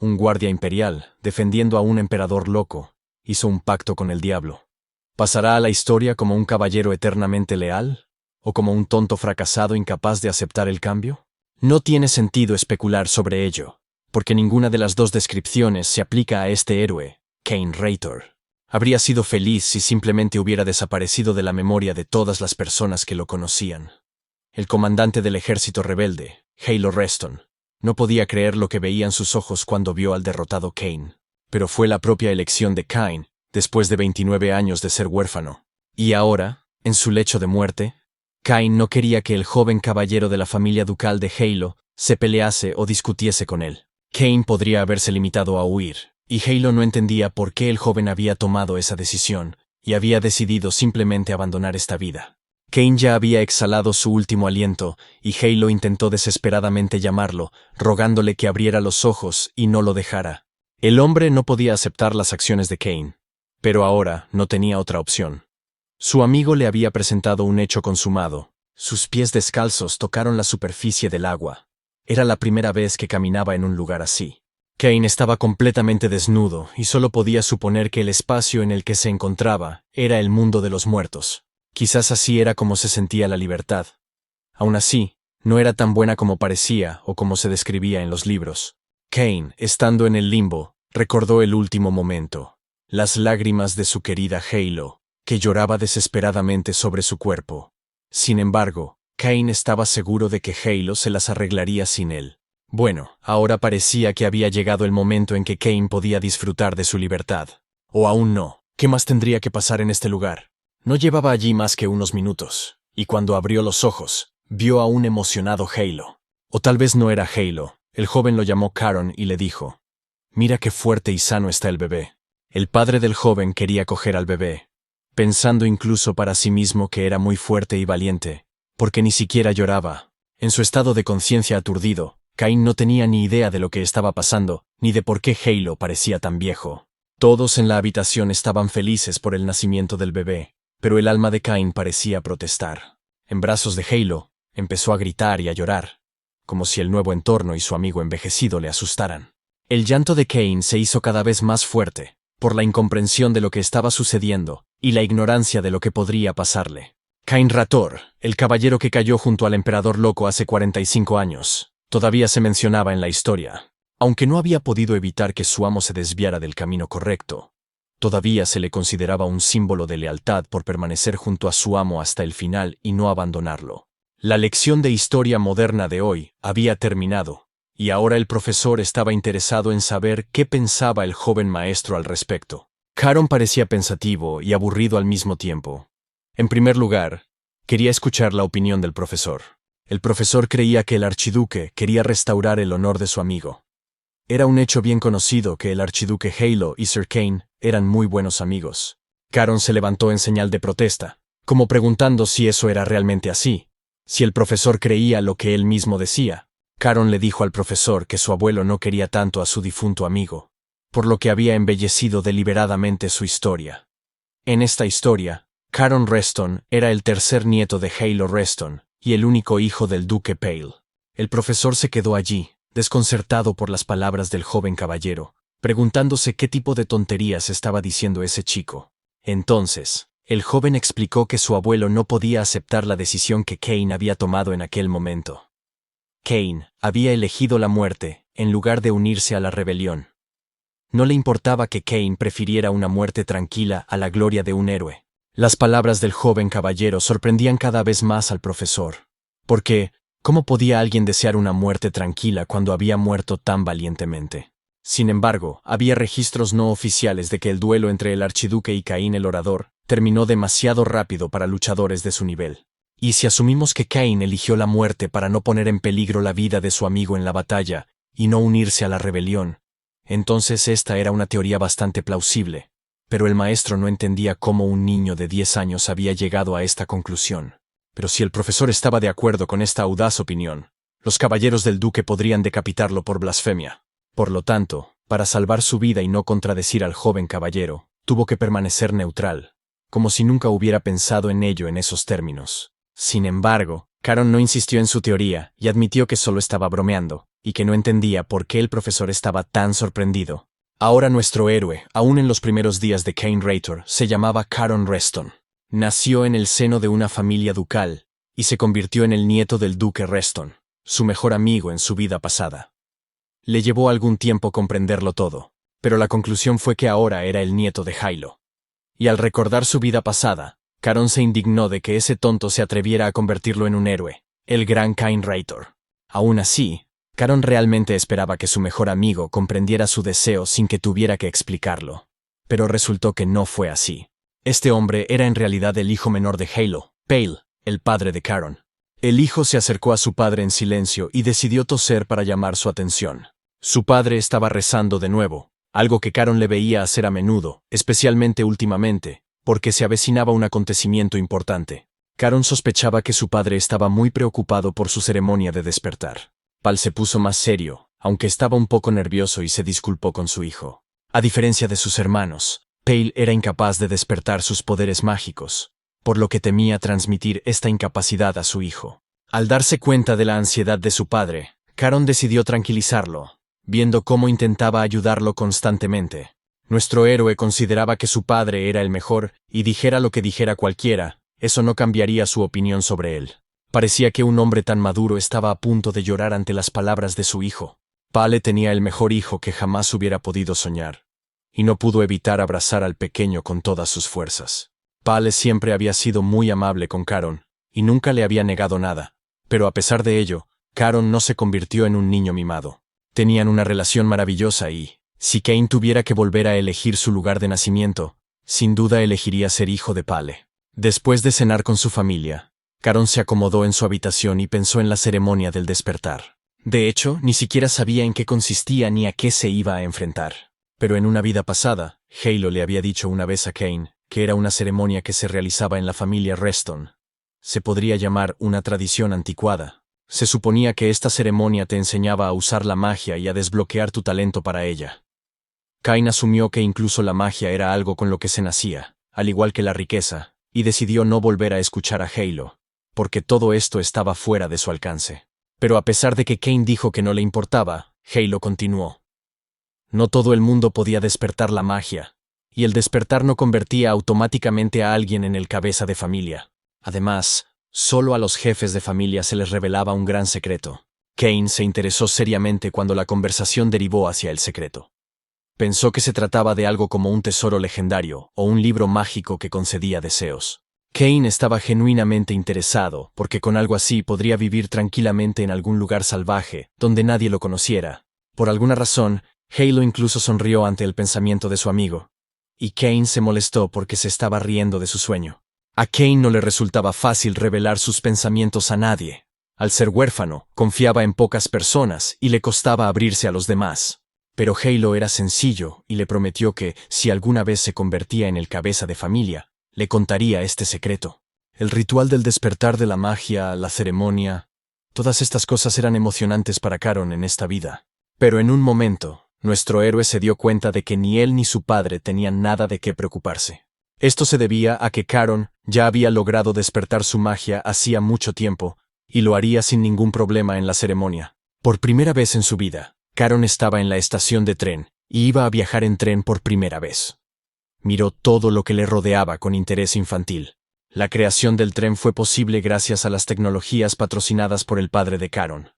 un guardia imperial, defendiendo a un emperador loco, hizo un pacto con el diablo. ¿Pasará a la historia como un caballero eternamente leal? ¿O como un tonto fracasado incapaz de aceptar el cambio? No tiene sentido especular sobre ello, porque ninguna de las dos descripciones se aplica a este héroe, Kain Raytor. Habría sido feliz si simplemente hubiera desaparecido de la memoria de todas las personas que lo conocían. El comandante del ejército rebelde, Halo Reston, no podía creer lo que veían sus ojos cuando vio al derrotado Kain. Pero fue la propia elección de Kain, después de 29 años de ser huérfano. Y ahora, en su lecho de muerte, Kain no quería que el joven caballero de la familia ducal de Halo se pelease o discutiese con él. Kain podría haberse limitado a huir, y Halo no entendía por qué el joven había tomado esa decisión, y había decidido simplemente abandonar esta vida. Kain ya había exhalado su último aliento, y Halo intentó desesperadamente llamarlo, rogándole que abriera los ojos y no lo dejara. El hombre no podía aceptar las acciones de Kain, pero ahora no tenía otra opción. Su amigo le había presentado un hecho consumado. Sus pies descalzos tocaron la superficie del agua. Era la primera vez que caminaba en un lugar así. Kain estaba completamente desnudo y solo podía suponer que el espacio en el que se encontraba era el mundo de los muertos. Quizás así era como se sentía la libertad. Aún así, no era tan buena como parecía o como se describía en los libros. Kain, estando en el limbo, recordó el último momento, las lágrimas de su querida Halo, que lloraba desesperadamente sobre su cuerpo. Sin embargo, Kain estaba seguro de que Halo se las arreglaría sin él. Bueno, ahora parecía que había llegado el momento en que Kain podía disfrutar de su libertad. O aún no. ¿Qué más tendría que pasar en este lugar? No llevaba allí más que unos minutos, y cuando abrió los ojos, vio a un emocionado Halo. O tal vez no era Halo. El joven lo llamó Caron y le dijo: «Mira qué fuerte y sano está el bebé». El padre del joven quería coger al bebé, pensando incluso para sí mismo que era muy fuerte y valiente, porque ni siquiera lloraba. En su estado de conciencia aturdido, Kain no tenía ni idea de lo que estaba pasando, ni de por qué Halo parecía tan viejo. Todos en la habitación estaban felices por el nacimiento del bebé, pero el alma de Kain parecía protestar. En brazos de Halo, empezó a gritar y a llorar, como si el nuevo entorno y su amigo envejecido le asustaran. El llanto de Kain se hizo cada vez más fuerte, por la incomprensión de lo que estaba sucediendo y la ignorancia de lo que podría pasarle. Kain Raytor, el caballero que cayó junto al emperador loco hace 45 años, todavía se mencionaba en la historia. Aunque no había podido evitar que su amo se desviara del camino correcto, todavía se le consideraba un símbolo de lealtad por permanecer junto a su amo hasta el final y no abandonarlo. La lección de historia moderna de hoy había terminado, y ahora el profesor estaba interesado en saber qué pensaba el joven maestro al respecto. Caron parecía pensativo y aburrido al mismo tiempo. En primer lugar, quería escuchar la opinión del profesor. El profesor creía que el archiduque quería restaurar el honor de su amigo. Era un hecho bien conocido que el archiduque Halo y Sir Kain eran muy buenos amigos. Caron se levantó en señal de protesta, como preguntando si eso era realmente así, si el profesor creía lo que él mismo decía. Caron le dijo al profesor que su abuelo no quería tanto a su difunto amigo, por lo que había embellecido deliberadamente su historia. En esta historia, Caron Reston era el tercer nieto de Halo Reston y el único hijo del duque Pale. El profesor se quedó allí, desconcertado por las palabras del joven caballero, preguntándose qué tipo de tonterías estaba diciendo ese chico. Entonces, el joven explicó que su abuelo no podía aceptar la decisión que Kain había tomado en aquel momento. Kain había elegido la muerte en lugar de unirse a la rebelión. No le importaba que Kain prefiriera una muerte tranquila a la gloria de un héroe. Las palabras del joven caballero sorprendían cada vez más al profesor. Porque, ¿cómo podía alguien desear una muerte tranquila cuando había muerto tan valientemente? Sin embargo, había registros no oficiales de que el duelo entre el archiduque y Kain el orador terminó demasiado rápido para luchadores de su nivel. Y si asumimos que Kain eligió la muerte para no poner en peligro la vida de su amigo en la batalla y no unirse a la rebelión, entonces esta era una teoría bastante plausible. Pero el maestro no entendía cómo un niño de 10 años había llegado a esta conclusión. Pero si el profesor estaba de acuerdo con esta audaz opinión, los caballeros del duque podrían decapitarlo por blasfemia. Por lo tanto, para salvar su vida y no contradecir al joven caballero, tuvo que permanecer neutral, como si nunca hubiera pensado en ello en esos términos. Sin embargo, Caron no insistió en su teoría y admitió que solo estaba bromeando. y que no entendía por qué el profesor estaba tan sorprendido. Ahora nuestro héroe, aún en los primeros días de Cain Rator, se llamaba Caron Reston. Nació en el seno de una familia ducal y se convirtió en el nieto del duque Reston, su mejor amigo en su vida pasada. Le llevó algún tiempo comprenderlo todo, pero la conclusión fue que ahora era el nieto de Hilo. Y al recordar su vida pasada, Caron se indignó de que ese tonto se atreviera a convertirlo en un héroe, el gran Cain Rator. Aún así, Caron realmente esperaba que su mejor amigo comprendiera su deseo sin que tuviera que explicarlo. Pero resultó que no fue así. Este hombre era en realidad el hijo menor de Hilo, Pale, el padre de Caron. El hijo se acercó a su padre en silencio y decidió toser para llamar su atención. Su padre estaba rezando de nuevo, algo que Caron le veía hacer a menudo, especialmente últimamente, porque se avecinaba un acontecimiento importante. Caron sospechaba que su padre estaba muy preocupado por su ceremonia de despertar. Pal se puso más serio, aunque estaba un poco nervioso y se disculpó con su hijo. A diferencia de sus hermanos, Pale era incapaz de despertar sus poderes mágicos, por lo que temía transmitir esta incapacidad a su hijo. Al darse cuenta de la ansiedad de su padre, Caron decidió tranquilizarlo, viendo cómo intentaba ayudarlo constantemente. Nuestro héroe consideraba que su padre era el mejor, y dijera lo que dijera cualquiera, eso no cambiaría su opinión sobre él. Parecía que un hombre tan maduro estaba a punto de llorar ante las palabras de su hijo. Pale tenía el mejor hijo que jamás hubiera podido soñar, y no pudo evitar abrazar al pequeño con todas sus fuerzas. Pale siempre había sido muy amable con Caron, y nunca le había negado nada, pero a pesar de ello, Caron no se convirtió en un niño mimado. Tenían una relación maravillosa y, si Cain tuviera que volver a elegir su lugar de nacimiento, sin duda elegiría ser hijo de Pale. Después de cenar con su familia, Caron se acomodó en su habitación y pensó en la ceremonia del despertar. De hecho, ni siquiera sabía en qué consistía ni a qué se iba a enfrentar. Pero en una vida pasada, Hilo le había dicho una vez a Cain que era una ceremonia que se realizaba en la familia Reston. Se podría llamar una tradición anticuada. Se suponía que esta ceremonia te enseñaba a usar la magia y a desbloquear tu talento para ella. Cain asumió que incluso la magia era algo con lo que se nacía, al igual que la riqueza, y decidió no volver a escuchar a Hilo, porque todo esto estaba fuera de su alcance. Pero a pesar de que Cain dijo que no le importaba, Hilo continuó. No todo el mundo podía despertar la magia, y el despertar no convertía automáticamente a alguien en el cabeza de familia. Además, solo a los jefes de familia se les revelaba un gran secreto. Cain se interesó seriamente cuando la conversación derivó hacia el secreto. Pensó que se trataba de algo como un tesoro legendario o un libro mágico que concedía deseos. Cain estaba genuinamente interesado porque con algo así podría vivir tranquilamente en algún lugar salvaje, donde nadie lo conociera. Por alguna razón, Hilo incluso sonrió ante el pensamiento de su amigo. Y Cain se molestó porque se estaba riendo de su sueño. A Cain no le resultaba fácil revelar sus pensamientos a nadie. Al ser huérfano, confiaba en pocas personas y le costaba abrirse a los demás. Pero Hilo era sencillo y le prometió que, si alguna vez se convertía en el cabeza de familia, le contaría este secreto. El ritual del despertar de la magia, la ceremonia, todas estas cosas eran emocionantes para Caron en esta vida. Pero en un momento, nuestro héroe se dio cuenta de que ni él ni su padre tenían nada de qué preocuparse. Esto se debía a que Caron ya había logrado despertar su magia hacía mucho tiempo, y lo haría sin ningún problema en la ceremonia. Por primera vez en su vida, Caron estaba en la estación de tren, y iba a viajar en tren por primera vez. Miró todo lo que le rodeaba con interés infantil. La creación del tren fue posible gracias a las tecnologías patrocinadas por el padre de Caron.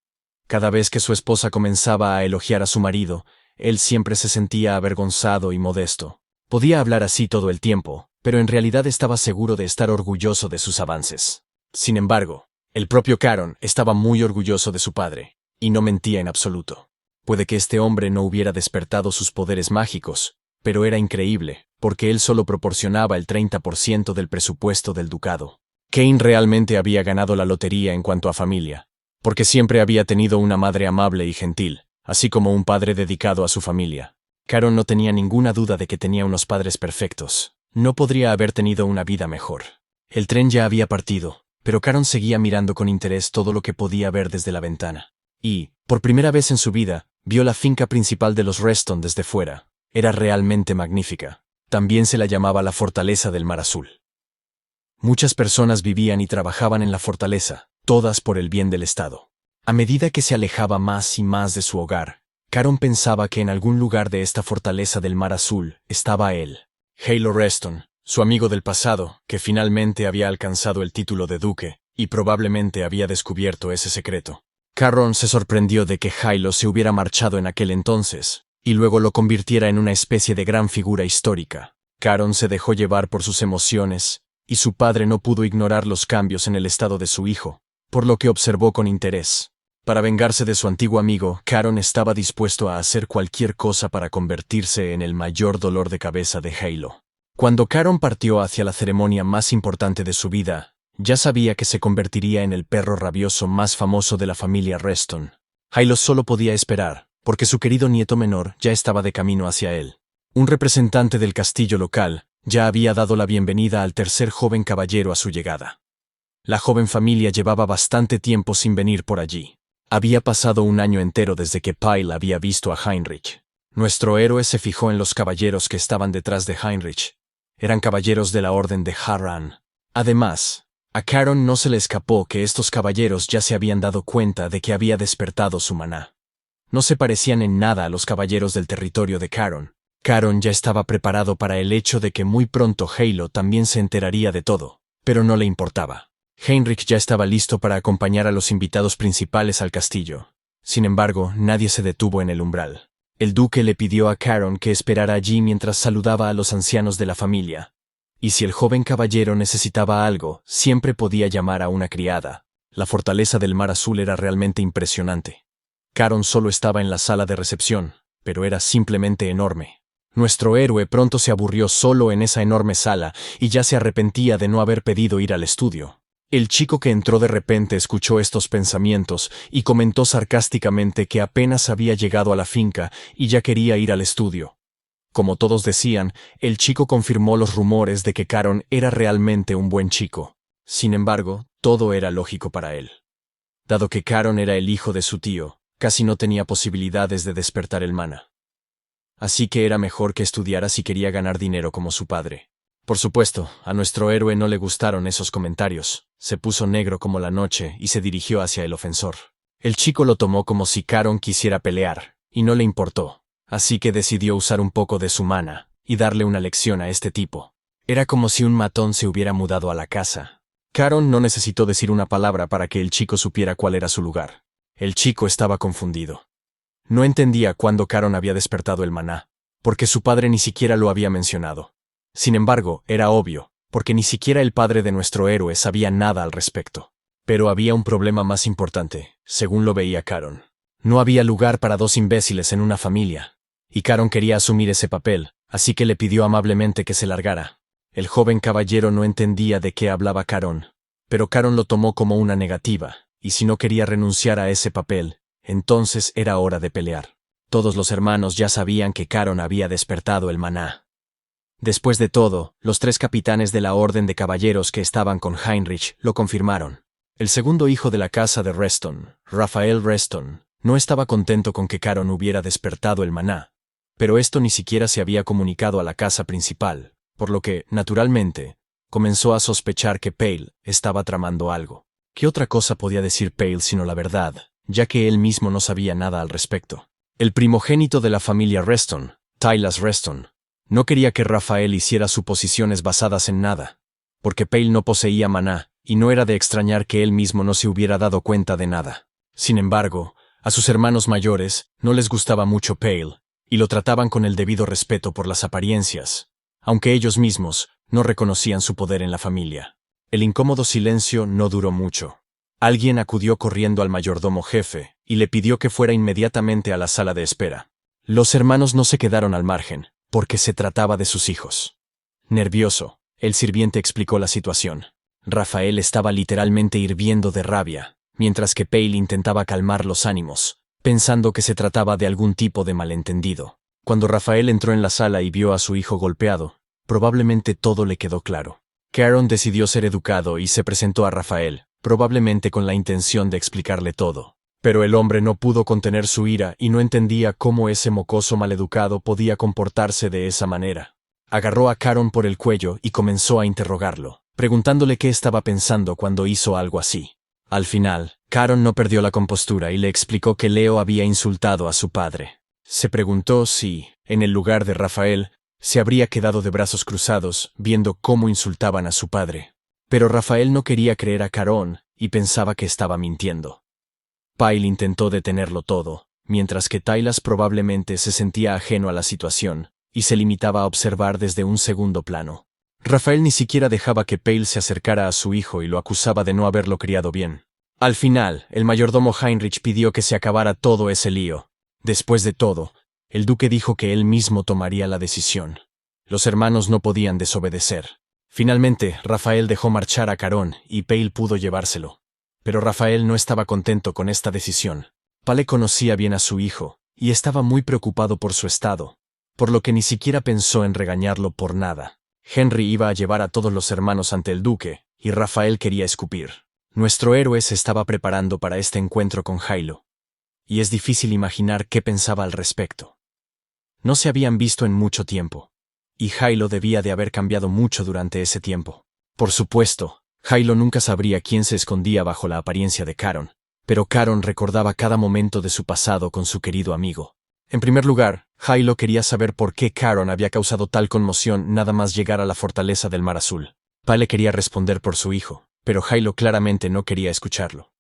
Cada vez que su esposa comenzaba a elogiar a su marido, él siempre se sentía avergonzado y modesto. Podía hablar así todo el tiempo, pero en realidad estaba seguro de estar orgulloso de sus avances. Sin embargo, el propio Caron estaba muy orgulloso de su padre, y no mentía en absoluto. Puede que este hombre no hubiera despertado sus poderes mágicos, pero era increíble, porque él solo proporcionaba el 30% del presupuesto del ducado. Cain realmente había ganado la lotería en cuanto a familia, porque siempre había tenido una madre amable y gentil, así como un padre dedicado a su familia. Caron no tenía ninguna duda de que tenía unos padres perfectos. No podría haber tenido una vida mejor. El tren ya había partido, pero Caron seguía mirando con interés todo lo que podía ver desde la ventana. Y, por primera vez en su vida, vio la finca principal de los Reston desde fuera. Era realmente magnífica. También se la llamaba la Fortaleza del Mar Azul. Muchas personas vivían y trabajaban en la fortaleza, todas por el bien del Estado. A medida que se alejaba más y más de su hogar, Caron pensaba que en algún lugar de esta fortaleza del Mar Azul estaba él, Halo Reston, su amigo del pasado, que finalmente había alcanzado el título de duque, y probablemente había descubierto ese secreto. Caron se sorprendió de que Halo se hubiera marchado en aquel entonces, y luego lo convirtiera en una especie de gran figura histórica. Caron se dejó llevar por sus emociones, y su padre no pudo ignorar los cambios en el estado de su hijo, por lo que observó con interés. Para vengarse de su antiguo amigo, Caron estaba dispuesto a hacer cualquier cosa para convertirse en el mayor dolor de cabeza de Halo. Cuando Caron partió hacia la ceremonia más importante de su vida, ya sabía que se convertiría en el perro rabioso más famoso de la familia Reston. Halo solo podía esperar, porque su querido nieto menor ya estaba de camino hacia él. Un representante del castillo local ya había dado la bienvenida al tercer joven caballero a su llegada. La joven familia llevaba bastante tiempo sin venir por allí. Había pasado un año entero desde que Pyle había visto a Heinrich. Nuestro héroe se fijó en los caballeros que estaban detrás de Heinrich. Eran caballeros de la Orden de Harran. Además, a Caron no se le escapó que estos caballeros ya se habían dado cuenta de que había despertado su maná. No se parecían en nada a los caballeros del territorio de Caron. Caron ya estaba preparado para el hecho de que muy pronto Halo también se enteraría de todo, pero no le importaba. Heinrich ya estaba listo para acompañar a los invitados principales al castillo. Sin embargo, nadie se detuvo en el umbral. El duque le pidió a Caron que esperara allí mientras saludaba a los ancianos de la familia. Y si el joven caballero necesitaba algo, siempre podía llamar a una criada. La fortaleza del Mar Azul era realmente impresionante. Caron solo estaba en la sala de recepción, pero era simplemente enorme. Nuestro héroe pronto se aburrió solo en esa enorme sala y ya se arrepentía de no haber pedido ir al estudio. El chico que entró de repente escuchó estos pensamientos y comentó sarcásticamente que apenas había llegado a la finca y ya quería ir al estudio. Como todos decían, el chico confirmó los rumores de que Caron era realmente un buen chico. Sin embargo, todo era lógico para él. Dado que Caron era el hijo de su tío, casi no tenía posibilidades de despertar el maná. Así que era mejor que estudiara si quería ganar dinero como su padre. Por supuesto, a nuestro héroe no le gustaron esos comentarios. Se puso negro como la noche y se dirigió hacia el ofensor. El chico lo tomó como si Caron quisiera pelear, y no le importó. Así que decidió usar un poco de su maná y darle una lección a este tipo. Era como si un matón se hubiera mudado a la casa. Caron no necesitó decir una palabra para que el chico supiera cuál era su lugar. El chico estaba confundido. No entendía cuándo Caron había despertado el maná, porque su padre ni siquiera lo había mencionado. Sin embargo, era obvio, porque ni siquiera el padre de nuestro héroe sabía nada al respecto. Pero había un problema más importante, según lo veía Caron. No había lugar para dos imbéciles en una familia, y Caron quería asumir ese papel, así que le pidió amablemente que se largara. El joven caballero no entendía de qué hablaba Caron, pero Caron lo tomó como una negativa, y si no quería renunciar a ese papel, entonces era hora de pelear. Todos los hermanos ya sabían que Caron había despertado el maná. Después de todo, los tres capitanes de la Orden de Caballeros que estaban con Heinrich lo confirmaron. El segundo hijo de la casa de Reston, Rafael Reston, no estaba contento con que Caron hubiera despertado el maná, pero esto ni siquiera se había comunicado a la casa principal, por lo que, naturalmente, comenzó a sospechar que Pale estaba tramando algo. ¿Qué otra cosa podía decir Pale sino la verdad, ya que él mismo no sabía nada al respecto? El primogénito de la familia Reston, Tylas Reston, no quería que Rafael hiciera suposiciones basadas en nada, porque Pale no poseía maná, y no era de extrañar que él mismo no se hubiera dado cuenta de nada. Sin embargo, a sus hermanos mayores no les gustaba mucho Pale, y lo trataban con el debido respeto por las apariencias, aunque ellos mismos no reconocían su poder en la familia. El incómodo silencio no duró mucho. Alguien acudió corriendo al mayordomo jefe y le pidió que fuera inmediatamente a la sala de espera. Los hermanos no se quedaron al margen, porque se trataba de sus hijos. Nervioso, el sirviente explicó la situación. Rafael estaba literalmente hirviendo de rabia, mientras que Pale intentaba calmar los ánimos, pensando que se trataba de algún tipo de malentendido. Cuando Rafael entró en la sala y vio a su hijo golpeado, probablemente todo le quedó claro. Caron decidió ser educado y se presentó a Rafael, probablemente con la intención de explicarle todo. Pero el hombre no pudo contener su ira y no entendía cómo ese mocoso maleducado podía comportarse de esa manera. Agarró a Caron por el cuello y comenzó a interrogarlo, preguntándole qué estaba pensando cuando hizo algo así. Al final, Caron no perdió la compostura y le explicó que Leo había insultado a su padre. Se preguntó si, en el lugar de Rafael, se habría quedado de brazos cruzados, viendo cómo insultaban a su padre. Pero Rafael no quería creer a Caron y pensaba que estaba mintiendo. Pyle intentó detenerlo todo, mientras que Tylas probablemente se sentía ajeno a la situación y se limitaba a observar desde un segundo plano. Rafael ni siquiera dejaba que Pyle se acercara a su hijo y lo acusaba de no haberlo criado bien. Al final, el mayordomo Heinrich pidió que se acabara todo ese lío. Después de todo, el duque dijo que él mismo tomaría la decisión. Los hermanos no podían desobedecer. Finalmente, Rafael dejó marchar a Caron y Pyle pudo llevárselo. Pero Rafael no estaba contento con esta decisión. Pyle conocía bien a su hijo y estaba muy preocupado por su estado, por lo que ni siquiera pensó en regañarlo por nada. Henry iba a llevar a todos los hermanos ante el duque y Rafael quería escupir. Nuestro héroe se estaba preparando para este encuentro con Jailo, y es difícil imaginar qué pensaba al respecto. No se habían visto en mucho tiempo, y Jailo debía de haber cambiado mucho durante ese tiempo. Por supuesto, Jailo nunca sabría quién se escondía bajo la apariencia de Caron, pero Caron recordaba cada momento de su pasado con su querido amigo. En primer lugar, Jailo quería saber por qué Caron había causado tal conmoción nada más llegar a la fortaleza del Mar Azul. Pyle quería responder por su hijo, pero Jailo claramente no quería escucharlo.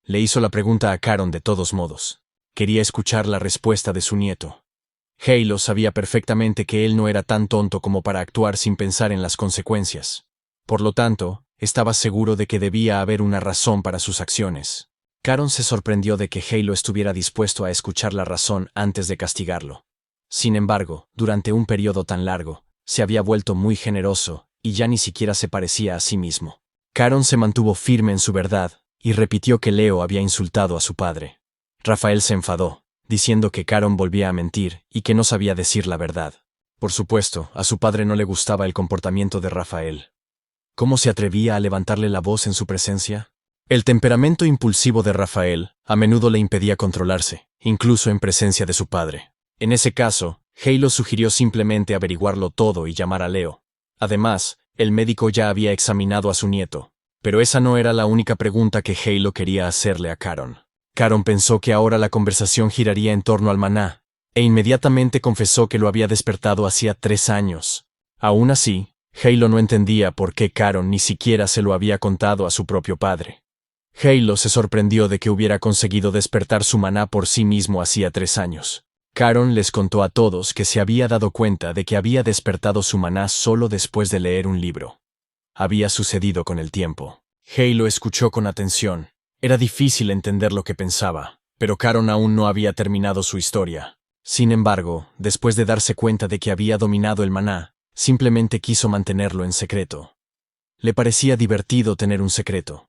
Le hizo la pregunta a Caron de todos modos. Quería escuchar la respuesta de su nieto. Jailo sabía perfectamente que él no era tan tonto como para actuar sin pensar en las consecuencias. Por lo tanto, estaba seguro de que debía haber una razón para sus acciones. Caron se sorprendió de que Jailo estuviera dispuesto a escuchar la razón antes de castigarlo. Sin embargo, durante un periodo tan largo, se había vuelto muy generoso y ya ni siquiera se parecía a sí mismo. Caron se mantuvo firme en su verdad y repitió que Leo había insultado a su padre. Rafael se enfadó, diciendo que Caron volvía a mentir y que no sabía decir la verdad. Por supuesto, a su padre no le gustaba el comportamiento de Rafael. ¿Cómo se atrevía a levantarle la voz en su presencia? El temperamento impulsivo de Rafael a menudo le impedía controlarse, incluso en presencia de su padre. En ese caso, Jailo sugirió simplemente averiguarlo todo y llamar a Leo. Además, el médico ya había examinado a su nieto, pero esa no era la única pregunta que Jailo quería hacerle a Caron. Caron pensó que ahora la conversación giraría en torno al maná, e inmediatamente confesó que lo había despertado hacía 3 años. Aún así, Jailo no entendía por qué Caron ni siquiera se lo había contado a su propio padre. Jailo se sorprendió de que hubiera conseguido despertar su maná por sí mismo hacía 3 años. Caron les contó a todos que se había dado cuenta de que había despertado su maná solo después de leer un libro. Había sucedido con el tiempo. Jailo escuchó con atención. Era difícil entender lo que pensaba, pero Caron aún no había terminado su historia. Sin embargo, después de darse cuenta de que había dominado el maná, simplemente quiso mantenerlo en secreto. Le parecía divertido tener un secreto.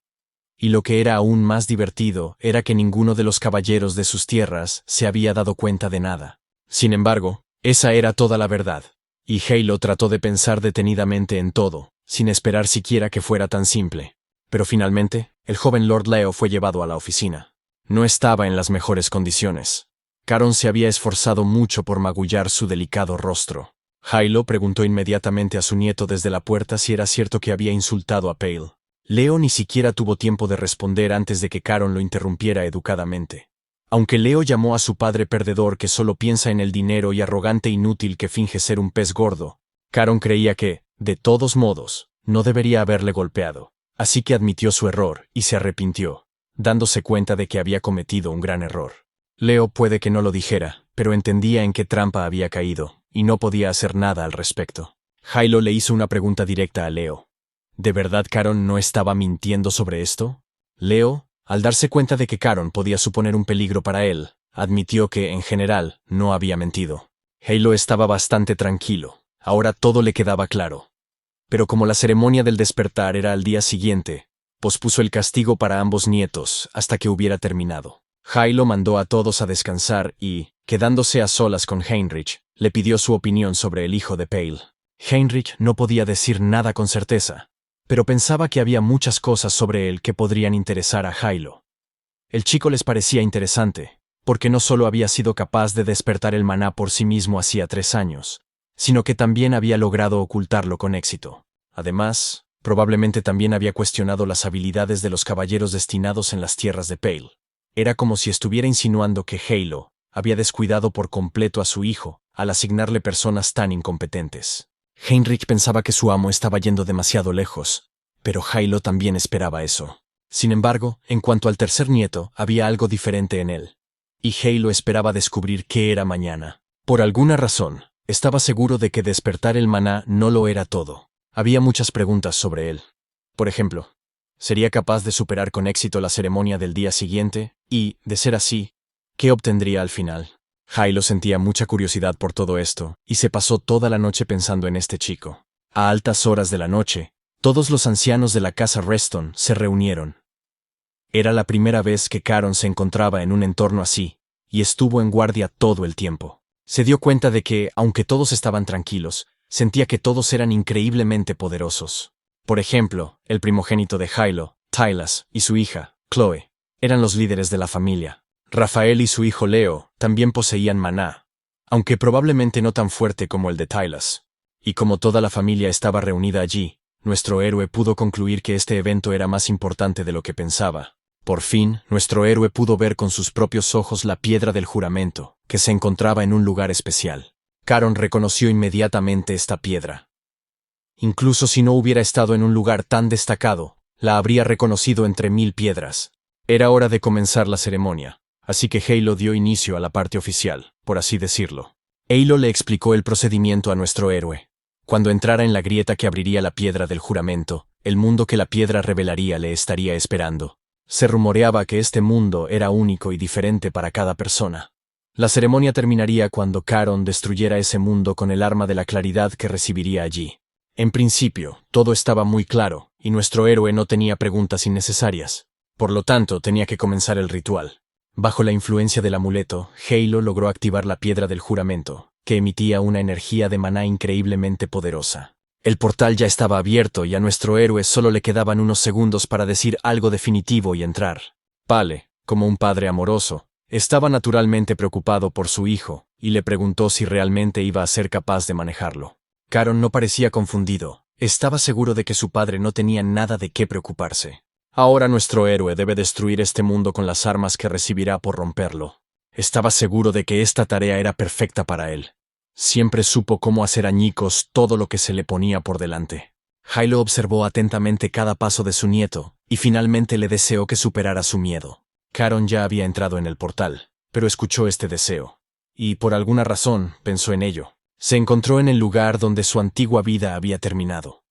Y lo que era aún más divertido era que ninguno de los caballeros de sus tierras se había dado cuenta de nada. Sin embargo, esa era toda la verdad, y Jailo trató de pensar detenidamente en todo, sin esperar siquiera que fuera tan simple. Pero finalmente, el joven Lord Leo fue llevado a la oficina. No estaba en las mejores condiciones. Caron se había esforzado mucho por magullar su delicado rostro. Jailo preguntó inmediatamente a su nieto desde la puerta si era cierto que había insultado a Pyle. Leo ni siquiera tuvo tiempo de responder antes de que Caron lo interrumpiera educadamente. Aunque Leo llamó a su padre perdedor que solo piensa en el dinero y arrogante inútil que finge ser un pez gordo, Caron creía que, de todos modos, no debería haberle golpeado. Así que admitió su error y se arrepintió, dándose cuenta de que había cometido un gran error. Leo puede que no lo dijera, pero entendía en qué trampa había caído, y no podía hacer nada al respecto. Jailo le hizo una pregunta directa a Leo. ¿De verdad Caron no estaba mintiendo sobre esto? Leo, al darse cuenta de que Caron podía suponer un peligro para él, admitió que, en general, no había mentido. Jailo estaba bastante tranquilo, ahora todo le quedaba claro. Pero como la ceremonia del despertar era al día siguiente, pospuso el castigo para ambos nietos hasta que hubiera terminado. Jailo mandó a todos a descansar y, quedándose a solas con Heinrich, le pidió su opinión sobre el hijo de Pyle. Heinrich no podía decir nada con certeza, pero pensaba que había muchas cosas sobre él que podrían interesar a Jailo. El chico les parecía interesante, porque no solo había sido capaz de despertar el maná por sí mismo hacía 3 años, sino que también había logrado ocultarlo con éxito. Además, Probablemente también había cuestionado las habilidades de los caballeros destinados en las tierras de Pale. Era como si estuviera insinuando que Halo había descuidado por completo a su hijo al asignarle personas tan incompetentes. Heinrich pensaba que su amo estaba yendo demasiado lejos, pero Halo también esperaba eso. Sin embargo, en cuanto al tercer nieto, había algo diferente en él. Y Halo esperaba descubrir qué era mañana. Por alguna razón, estaba seguro de que despertar el maná no lo era todo. Había muchas preguntas sobre él. Por ejemplo, ¿sería capaz de superar con éxito la ceremonia del día siguiente? Y, de ser así, ¿qué obtendría al final? Halo sentía mucha curiosidad por todo esto, y se pasó toda la noche pensando en este chico. A altas horas de la noche, todos los ancianos de la casa Reston se reunieron. Era la primera vez que Caron se encontraba en un entorno así, y estuvo en guardia todo el tiempo. Se dio cuenta de que, aunque todos estaban tranquilos, sentía que todos eran increíblemente poderosos. Por ejemplo, el primogénito de Halo, Tylas, y su hija, Chloe, eran los líderes de la familia. Rafael y su hijo Leo también poseían maná, aunque probablemente no tan fuerte como el de Tylas. Y como toda la familia estaba reunida allí, nuestro héroe pudo concluir que este evento era más importante de lo que pensaba. Por fin, nuestro héroe pudo ver con sus propios ojos la piedra del juramento, que se encontraba en un lugar especial. Caron reconoció inmediatamente esta piedra. Incluso si no hubiera estado en un lugar tan destacado, la habría reconocido entre 1000 piedras. Era hora de comenzar la ceremonia, así que Halo dio inicio a la parte oficial, por así decirlo. Halo le explicó el procedimiento a nuestro héroe. Cuando entrara en la grieta que abriría la piedra del juramento, el mundo que la piedra revelaría le estaría esperando. Se rumoreaba que este mundo era único y diferente para cada persona. La ceremonia terminaría cuando Caron destruyera ese mundo con el arma de la claridad que recibiría allí. En principio, todo estaba muy claro, y nuestro héroe no tenía preguntas innecesarias. Por lo tanto, tenía que comenzar el ritual. Bajo la influencia del amuleto, Halo logró activar la piedra del juramento, que emitía una energía de maná increíblemente poderosa. El portal ya estaba abierto y a nuestro héroe solo le quedaban unos segundos para decir algo definitivo y entrar. Pale, como un padre amoroso, estaba naturalmente preocupado por su hijo, y le preguntó si realmente iba a ser capaz de manejarlo. Caron no parecía confundido, estaba seguro de que su padre no tenía nada de qué preocuparse. Ahora nuestro héroe debe destruir este mundo con las armas que recibirá por romperlo. Estaba seguro de que esta tarea era perfecta para él. Siempre supo cómo hacer añicos todo lo que se le ponía por delante. Halo observó atentamente cada paso de su nieto, y finalmente le deseó que superara su miedo. Caron ya había entrado en el portal, pero escuchó este deseo. Y por alguna razón pensó en ello. Se encontró en el lugar donde su antigua vida había terminado.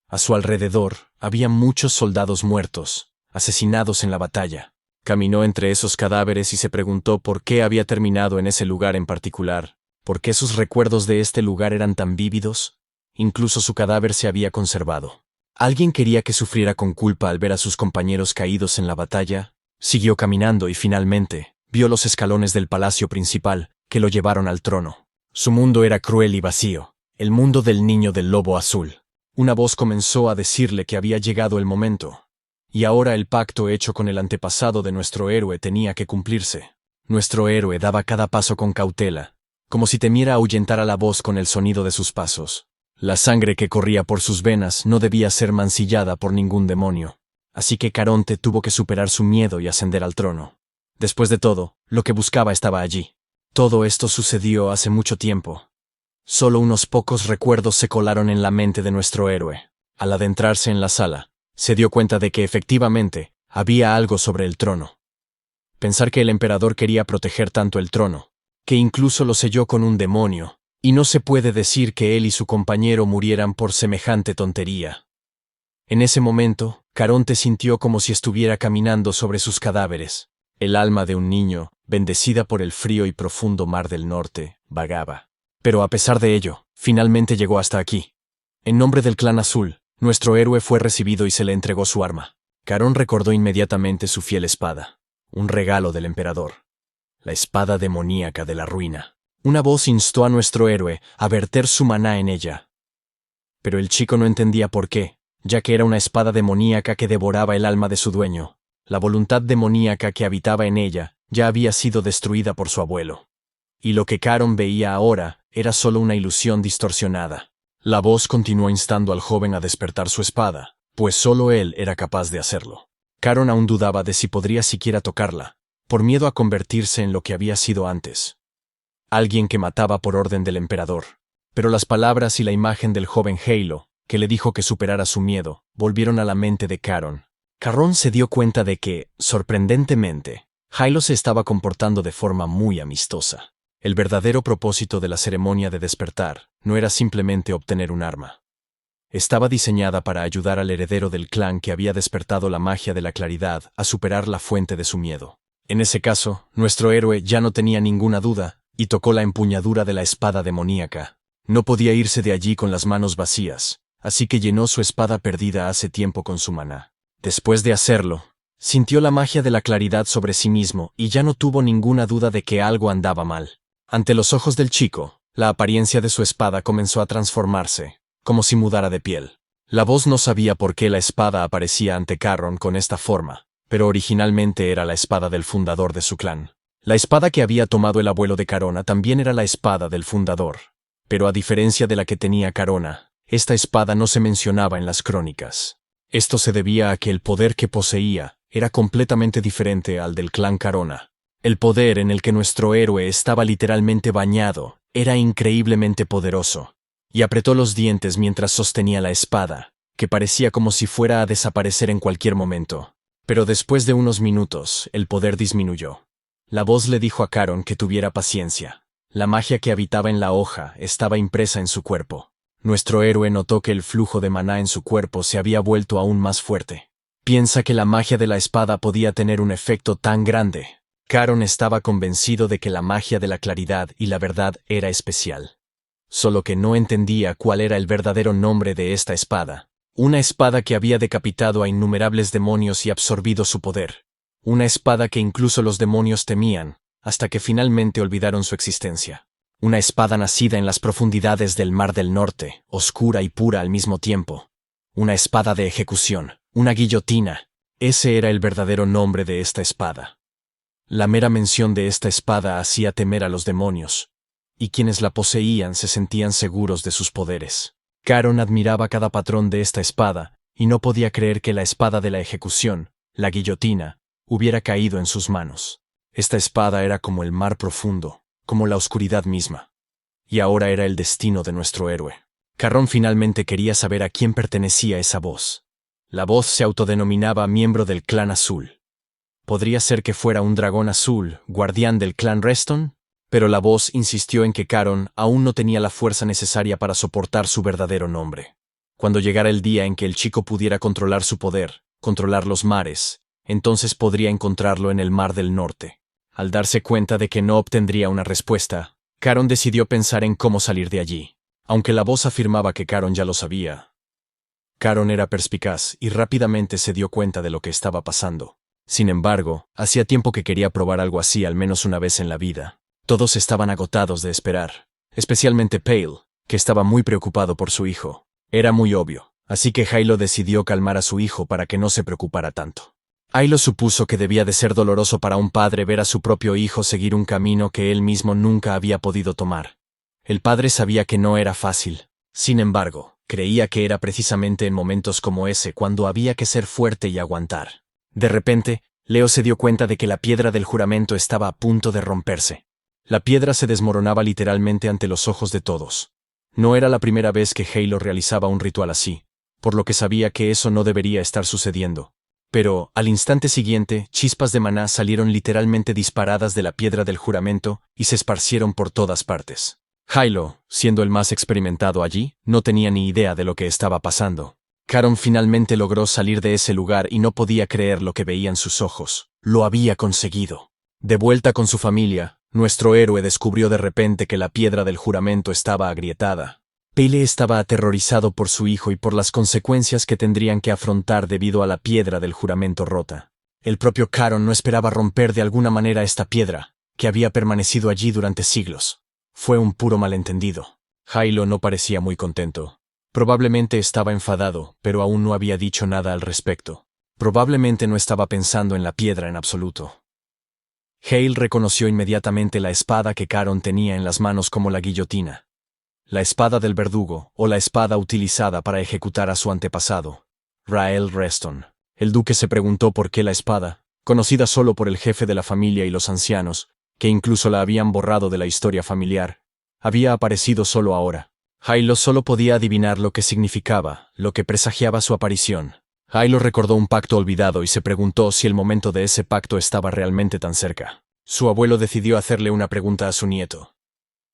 A su alrededor había muchos soldados muertos, asesinados en la batalla. Caminó entre esos cadáveres y se preguntó por qué había terminado en ese lugar en particular. ¿Por qué sus recuerdos de este lugar eran tan vívidos? Incluso su cadáver se había conservado. ¿Alguien quería que sufriera con culpa al ver a sus compañeros caídos en la batalla? Siguió caminando y finalmente vio los escalones del palacio principal que lo llevaron al trono. Su mundo era cruel y vacío, el mundo del niño del lobo azul. Una voz comenzó a decirle que había llegado el momento. Y ahora el pacto hecho con el antepasado de nuestro héroe tenía que cumplirse. Nuestro héroe daba cada paso con cautela, como si temiera ahuyentar a la voz con el sonido de sus pasos. La sangre que corría por sus venas no debía ser mancillada por ningún demonio, así que Caronte tuvo que superar su miedo y ascender al trono. Después de todo, lo que buscaba estaba allí. Todo esto sucedió hace mucho tiempo. Solo unos pocos recuerdos se colaron en la mente de nuestro héroe. Al adentrarse en la sala, se dio cuenta de que efectivamente había algo sobre el trono. Pensar que el emperador quería proteger tanto el trono, que incluso lo selló con un demonio, y no se puede decir que él y su compañero murieran por semejante tontería. En ese momento, Caronte sintió como si estuviera caminando sobre sus cadáveres. El alma de un niño, bendecida por el frío y profundo mar del norte, vagaba. Pero a pesar de ello, finalmente llegó hasta aquí. En nombre del clan azul, nuestro héroe fue recibido y se le entregó su arma. Caron recordó inmediatamente su fiel espada, un regalo del emperador. La espada demoníaca de la ruina. Una voz instó a nuestro héroe a verter su maná en ella. Pero el chico no entendía por qué, ya que era una espada demoníaca que devoraba el alma de su dueño. La voluntad demoníaca que habitaba en ella ya había sido destruida por su abuelo. Y lo que Caron veía ahora era solo una ilusión distorsionada. La voz continuó instando al joven a despertar su espada, pues solo él era capaz de hacerlo. Caron aún dudaba de si podría siquiera tocarla, por miedo a convertirse en lo que había sido antes. Alguien que mataba por orden del emperador. Pero las palabras y la imagen del joven Halo, que le dijo que superara su miedo, volvieron a la mente de Caron. Caron se dio cuenta de que, sorprendentemente, Halo se estaba comportando de forma muy amistosa. El verdadero propósito de la ceremonia de despertar no era simplemente obtener un arma. Estaba diseñada para ayudar al heredero del clan que había despertado la magia de la claridad a superar la fuente de su miedo. En ese caso, nuestro héroe ya no tenía ninguna duda y tocó la empuñadura de la espada demoníaca. No podía irse de allí con las manos vacías, así que llenó su espada perdida hace tiempo con su maná. Después de hacerlo, sintió la magia de la claridad sobre sí mismo y ya no tuvo ninguna duda de que algo andaba mal. Ante los ojos del chico, la apariencia de su espada comenzó a transformarse, como si mudara de piel. La voz no sabía por qué la espada aparecía ante Caron con esta forma, pero originalmente era la espada del fundador de su clan. La espada que había tomado el abuelo de Carona también era la espada del fundador. Pero a diferencia de la que tenía Carona, esta espada no se mencionaba en las crónicas. Esto se debía a que el poder que poseía era completamente diferente al del clan Carona. El poder en el que nuestro héroe estaba literalmente bañado era increíblemente poderoso, y apretó los dientes mientras sostenía la espada, que parecía como si fuera a desaparecer en cualquier momento. Pero después de unos minutos, el poder disminuyó. La voz le dijo a Caron que tuviera paciencia. La magia que habitaba en la hoja estaba impresa en su cuerpo. Nuestro héroe notó que el flujo de maná en su cuerpo se había vuelto aún más fuerte. Piensa que la magia de la espada podía tener un efecto tan grande. Caron estaba convencido de que la magia de la claridad y la verdad era especial. Solo que no entendía cuál era el verdadero nombre de esta espada. Una espada que había decapitado a innumerables demonios y absorbido su poder. Una espada que incluso los demonios temían, hasta que finalmente olvidaron su existencia. Una espada nacida en las profundidades del Mar del Norte, oscura y pura al mismo tiempo. Una espada de ejecución, una guillotina. Ese era el verdadero nombre de esta espada. La mera mención de esta espada hacía temer a los demonios, y quienes la poseían se sentían seguros de sus poderes. Caron admiraba cada patrón de esta espada, y no podía creer que la espada de la ejecución, la guillotina, hubiera caído en sus manos. Esta espada era como el mar profundo, como la oscuridad misma. Y ahora era el destino de nuestro héroe. Caron finalmente quería saber a quién pertenecía esa voz. La voz se autodenominaba miembro del clan azul. ¿Podría ser que fuera un dragón azul, guardián del clan Reston? Pero la voz insistió en que Caron aún no tenía la fuerza necesaria para soportar su verdadero nombre. Cuando llegara el día en que el chico pudiera controlar su poder, controlar los mares, entonces podría encontrarlo en el Mar del Norte. Al darse cuenta de que no obtendría una respuesta, Caron decidió pensar en cómo salir de allí, aunque la voz afirmaba que Caron ya lo sabía. Caron era perspicaz y rápidamente se dio cuenta de lo que estaba pasando. Sin embargo, hacía tiempo que quería probar algo así al menos una vez en la vida. Todos estaban agotados de esperar, especialmente Pale, que estaba muy preocupado por su hijo. Era muy obvio, así que Halo decidió calmar a su hijo para que no se preocupara tanto. Halo supuso que debía de ser doloroso para un padre ver a su propio hijo seguir un camino que él mismo nunca había podido tomar. El padre sabía que no era fácil. Sin embargo, creía que era precisamente en momentos como ese cuando había que ser fuerte y aguantar. De repente, Leo se dio cuenta de que la piedra del juramento estaba a punto de romperse. La piedra se desmoronaba literalmente ante los ojos de todos. No era la primera vez que Halo realizaba un ritual así, por lo que sabía que eso no debería estar sucediendo. Pero, al instante siguiente, chispas de maná salieron literalmente disparadas de la piedra del juramento y se esparcieron por todas partes. Halo, siendo el más experimentado allí, no tenía ni idea de lo que estaba pasando. Caron finalmente logró salir de ese lugar y no podía creer lo que veían sus ojos. Lo había conseguido. De vuelta con su familia, nuestro héroe descubrió de repente que la piedra del juramento estaba agrietada. Pele estaba aterrorizado por su hijo y por las consecuencias que tendrían que afrontar debido a la piedra del juramento rota. El propio Caron no esperaba romper de alguna manera esta piedra, que había permanecido allí durante siglos. Fue un puro malentendido. Halo no parecía muy contento. Probablemente estaba enfadado, pero aún no había dicho nada al respecto. Probablemente no estaba pensando en la piedra en absoluto. Hale reconoció inmediatamente la espada que Caron tenía en las manos como la guillotina. La espada del verdugo, o la espada utilizada para ejecutar a su antepasado. Rael Reston. El duque se preguntó por qué la espada, conocida solo por el jefe de la familia y los ancianos, que incluso la habían borrado de la historia familiar, había aparecido solo ahora. Hilo solo podía adivinar lo que significaba, lo que presagiaba su aparición. Hilo recordó un pacto olvidado y se preguntó si el momento de ese pacto estaba realmente tan cerca. Su abuelo decidió hacerle una pregunta a su nieto.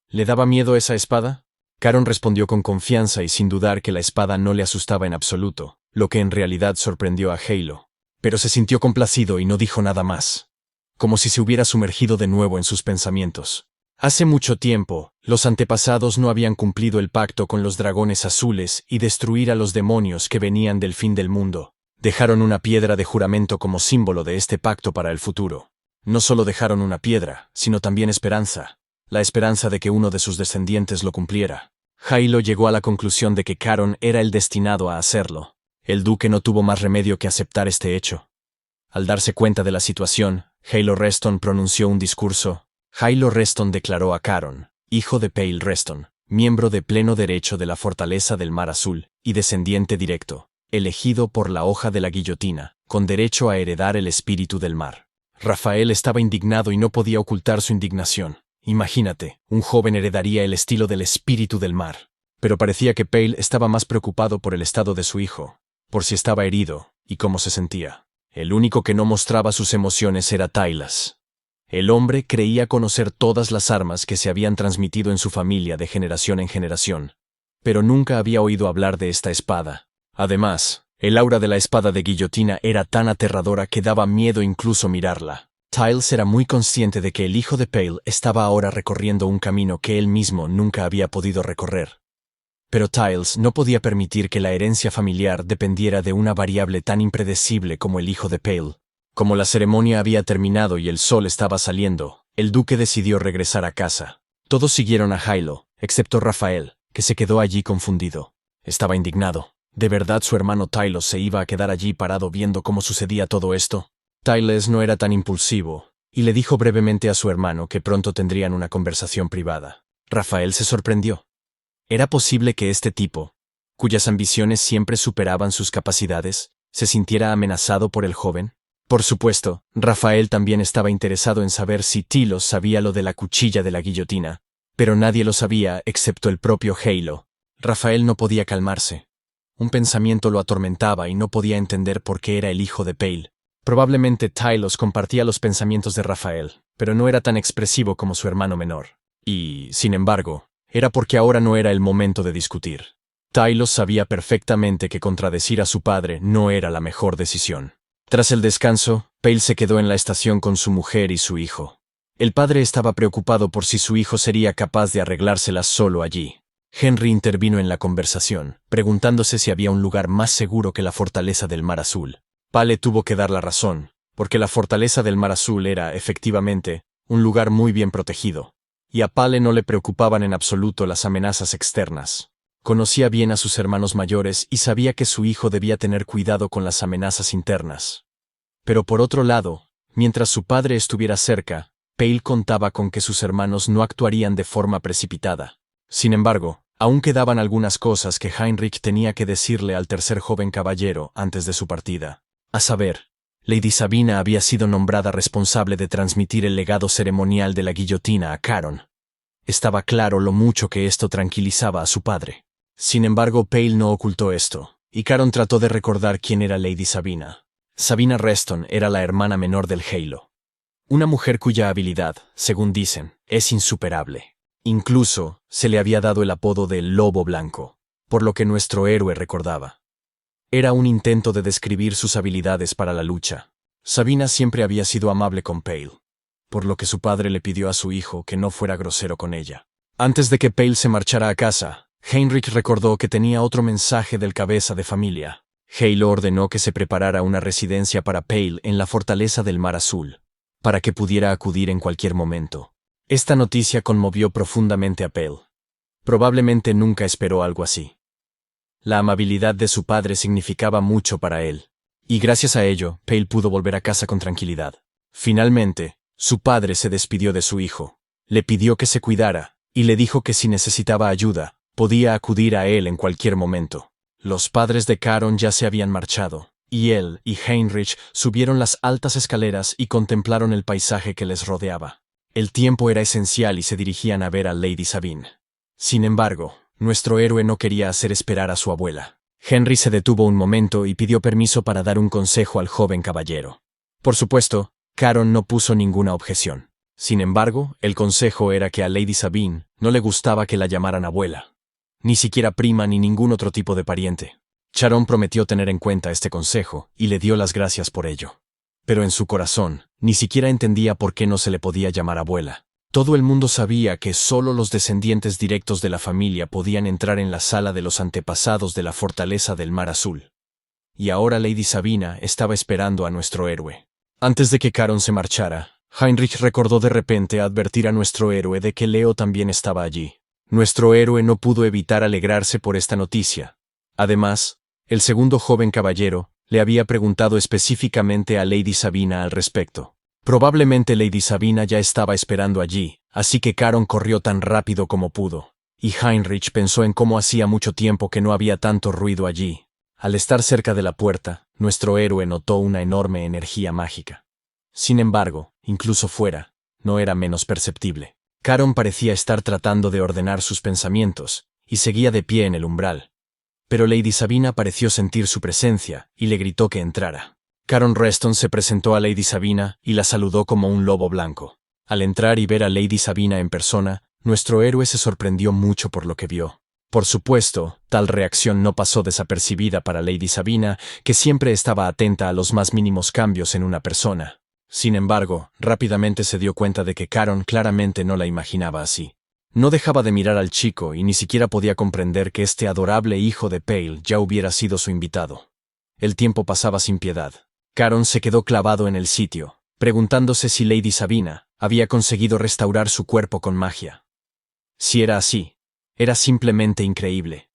¿Le daba miedo esa espada? Caron respondió con confianza y sin dudar que la espada no le asustaba en absoluto, lo que en realidad sorprendió a Hilo. Pero se sintió complacido y no dijo nada más. Como si se hubiera sumergido de nuevo en sus pensamientos. Hace mucho tiempo, los antepasados no habían cumplido el pacto con los dragones azules y destruir a los demonios que venían del fin del mundo. Dejaron una piedra de juramento como símbolo de este pacto para el futuro. No solo dejaron una piedra, sino también esperanza. La esperanza de que uno de sus descendientes lo cumpliera. Hilo llegó a la conclusión de que Caron era el destinado a hacerlo. El duque no tuvo más remedio que aceptar este hecho. Al darse cuenta de la situación, Hilo Reston pronunció un discurso. Hilo Reston declaró a Caron, hijo de Pale Reston, miembro de pleno derecho de la Fortaleza del Mar Azul, y descendiente directo, elegido por la hoja de la guillotina, con derecho a heredar el espíritu del mar. Rafael estaba indignado y no podía ocultar su indignación. Imagínate, un joven heredaría el estilo del espíritu del mar. Pero parecía que Pale estaba más preocupado por el estado de su hijo, por si estaba herido, y cómo se sentía. El único que no mostraba sus emociones era Tylas. El hombre creía conocer todas las armas que se habían transmitido en su familia de generación en generación, pero nunca había oído hablar de esta espada. Además, el aura de la espada de guillotina era tan aterradora que daba miedo incluso mirarla. Tyles era muy consciente de que el hijo de Pale estaba ahora recorriendo un camino que él mismo nunca había podido recorrer. Pero Tyles no podía permitir que la herencia familiar dependiera de una variable tan impredecible como el hijo de Pale. Como la ceremonia había terminado y el sol estaba saliendo, el duque decidió regresar a casa. Todos siguieron a Hilo, excepto Rafael, que se quedó allí confundido. Estaba indignado. ¿De verdad su hermano Tylos se iba a quedar allí parado viendo cómo sucedía todo esto? Tyles no era tan impulsivo, y le dijo brevemente a su hermano que pronto tendrían una conversación privada. Rafael se sorprendió. ¿Era posible que este tipo, cuyas ambiciones siempre superaban sus capacidades, se sintiera amenazado por el joven? Por supuesto, Rafael también estaba interesado en saber si Tylos sabía lo de la cuchilla de la guillotina, pero nadie lo sabía excepto el propio Hilo. Rafael no podía calmarse. Un pensamiento lo atormentaba y no podía entender por qué era el hijo de Pale. Probablemente Tylos compartía los pensamientos de Rafael, pero no era tan expresivo como su hermano menor. Y, sin embargo, era porque ahora no era el momento de discutir. Tylos sabía perfectamente que contradecir a su padre no era la mejor decisión. Tras el descanso, Pale se quedó en la estación con su mujer y su hijo. El padre estaba preocupado por si su hijo sería capaz de arreglárselas solo allí. Henry intervino en la conversación, preguntándose si había un lugar más seguro que la Fortaleza del Mar Azul. Pale tuvo que dar la razón, porque la Fortaleza del Mar Azul era, efectivamente, un lugar muy bien protegido. Y a Pale no le preocupaban en absoluto las amenazas externas. Conocía bien a sus hermanos mayores y sabía que su hijo debía tener cuidado con las amenazas internas. Pero por otro lado, mientras su padre estuviera cerca, Pale contaba con que sus hermanos no actuarían de forma precipitada. Sin embargo, aún quedaban algunas cosas que Heinrich tenía que decirle al tercer joven caballero antes de su partida. A saber, Lady Sabina había sido nombrada responsable de transmitir el legado ceremonial de la guillotina a Caron. Estaba claro lo mucho que esto tranquilizaba a su padre. Sin embargo, Pale no ocultó esto, y Caron trató de recordar quién era Lady Sabina. Sabina Reston era la hermana menor del Hilo. Una mujer cuya habilidad, según dicen, es insuperable. Incluso, se le había dado el apodo de Lobo Blanco, por lo que nuestro héroe recordaba. Era un intento de describir sus habilidades para la lucha. Sabina siempre había sido amable con Pale, por lo que su padre le pidió a su hijo que no fuera grosero con ella. Antes de que Pale se marchara a casa, Heinrich recordó que tenía otro mensaje del cabeza de familia. Hilo ordenó que se preparara una residencia para Pale en la Fortaleza del Mar Azul, para que pudiera acudir en cualquier momento. Esta noticia conmovió profundamente a Pale. Probablemente nunca esperó algo así. La amabilidad de su padre significaba mucho para él, y gracias a ello, Pale pudo volver a casa con tranquilidad. Finalmente, su padre se despidió de su hijo, le pidió que se cuidara, y le dijo que si necesitaba ayuda, podía acudir a él en cualquier momento. Los padres de Caron ya se habían marchado, y él y Heinrich subieron las altas escaleras y contemplaron el paisaje que les rodeaba. El tiempo era esencial y se dirigían a ver a Lady Sabine. Sin embargo, nuestro héroe no quería hacer esperar a su abuela. Henry se detuvo un momento y pidió permiso para dar un consejo al joven caballero. Por supuesto, Caron no puso ninguna objeción. Sin embargo, el consejo era que a Lady Sabine no le gustaba que la llamaran abuela, ni siquiera prima ni ningún otro tipo de pariente. Charon prometió tener en cuenta este consejo y le dio las gracias por ello. Pero en su corazón, ni siquiera entendía por qué no se le podía llamar abuela. Todo el mundo sabía que solo los descendientes directos de la familia podían entrar en la sala de los antepasados de la fortaleza del Mar Azul. Y ahora Lady Sabina estaba esperando a nuestro héroe. Antes de que Caron se marchara, Heinrich recordó de repente advertir a nuestro héroe de que Leo también estaba allí. Nuestro héroe no pudo evitar alegrarse por esta noticia. Además, el segundo joven caballero le había preguntado específicamente a Lady Sabina al respecto. Probablemente Lady Sabina ya estaba esperando allí, así que Caron corrió tan rápido como pudo, y Heinrich pensó en cómo hacía mucho tiempo que no había tanto ruido allí. Al estar cerca de la puerta, nuestro héroe notó una enorme energía mágica. Sin embargo, incluso fuera, no era menos perceptible. Caron parecía estar tratando de ordenar sus pensamientos, y seguía de pie en el umbral. Pero Lady Sabina pareció sentir su presencia, y le gritó que entrara. Caron Reston se presentó a Lady Sabina y la saludó como un lobo blanco. Al entrar y ver a Lady Sabina en persona, nuestro héroe se sorprendió mucho por lo que vio. Por supuesto, tal reacción no pasó desapercibida para Lady Sabina, que siempre estaba atenta a los más mínimos cambios en una persona. Sin embargo, rápidamente se dio cuenta de que Caron claramente no la imaginaba así. No dejaba de mirar al chico y ni siquiera podía comprender que este adorable hijo de Pale ya hubiera sido su invitado. El tiempo pasaba sin piedad. Caron se quedó clavado en el sitio, preguntándose si Lady Sabina había conseguido restaurar su cuerpo con magia. Si era así, era simplemente increíble.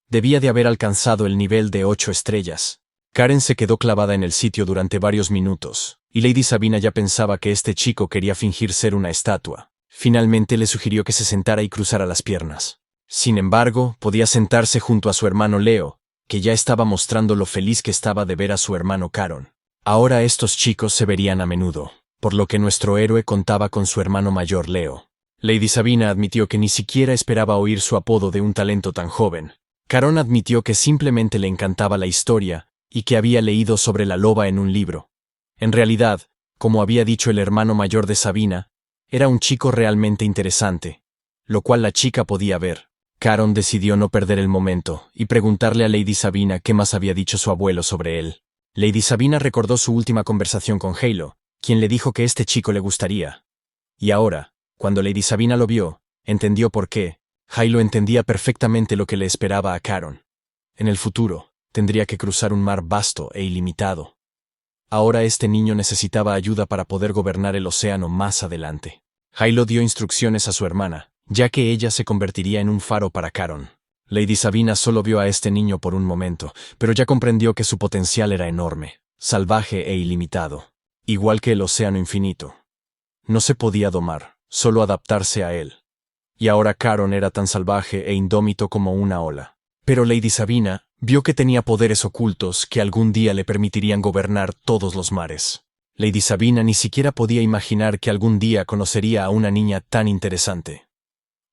Debía de haber alcanzado el nivel de 8 estrellas. Karen se quedó clavada en el sitio durante varios minutos, y Lady Sabina ya pensaba que este chico quería fingir ser una estatua. Finalmente le sugirió que se sentara y cruzara las piernas. Sin embargo, podía sentarse junto a su hermano Leo, que ya estaba mostrando lo feliz que estaba de ver a su hermano Caron. Ahora estos chicos se verían a menudo, por lo que nuestro héroe contaba con su hermano mayor Leo. Lady Sabina admitió que ni siquiera esperaba oír su apodo de un talento tan joven. Caron admitió que simplemente le encantaba la historia y que había leído sobre la loba en un libro. En realidad, como había dicho el hermano mayor de Sabina, era un chico realmente interesante, lo cual la chica podía ver. Caron decidió no perder el momento y preguntarle a Lady Sabina qué más había dicho su abuelo sobre él. Lady Sabina recordó su última conversación con Halo, quien le dijo que este chico le gustaría. Y ahora, cuando Lady Sabina lo vio, entendió por qué. Halo entendía perfectamente lo que le esperaba a Caron. En el futuro, tendría que cruzar un mar vasto e ilimitado. Ahora este niño necesitaba ayuda para poder gobernar el océano más adelante. Halo dio instrucciones a su hermana, ya que ella se convertiría en un faro para Caron. Lady Sabina solo vio a este niño por un momento, pero ya comprendió que su potencial era enorme, salvaje e ilimitado, igual que el océano infinito. No se podía domar, solo adaptarse a él. Y ahora Caron era tan salvaje e indómito como una ola. Pero Lady Sabina vio que tenía poderes ocultos que algún día le permitirían gobernar todos los mares. Lady Sabina ni siquiera podía imaginar que algún día conocería a una niña tan interesante.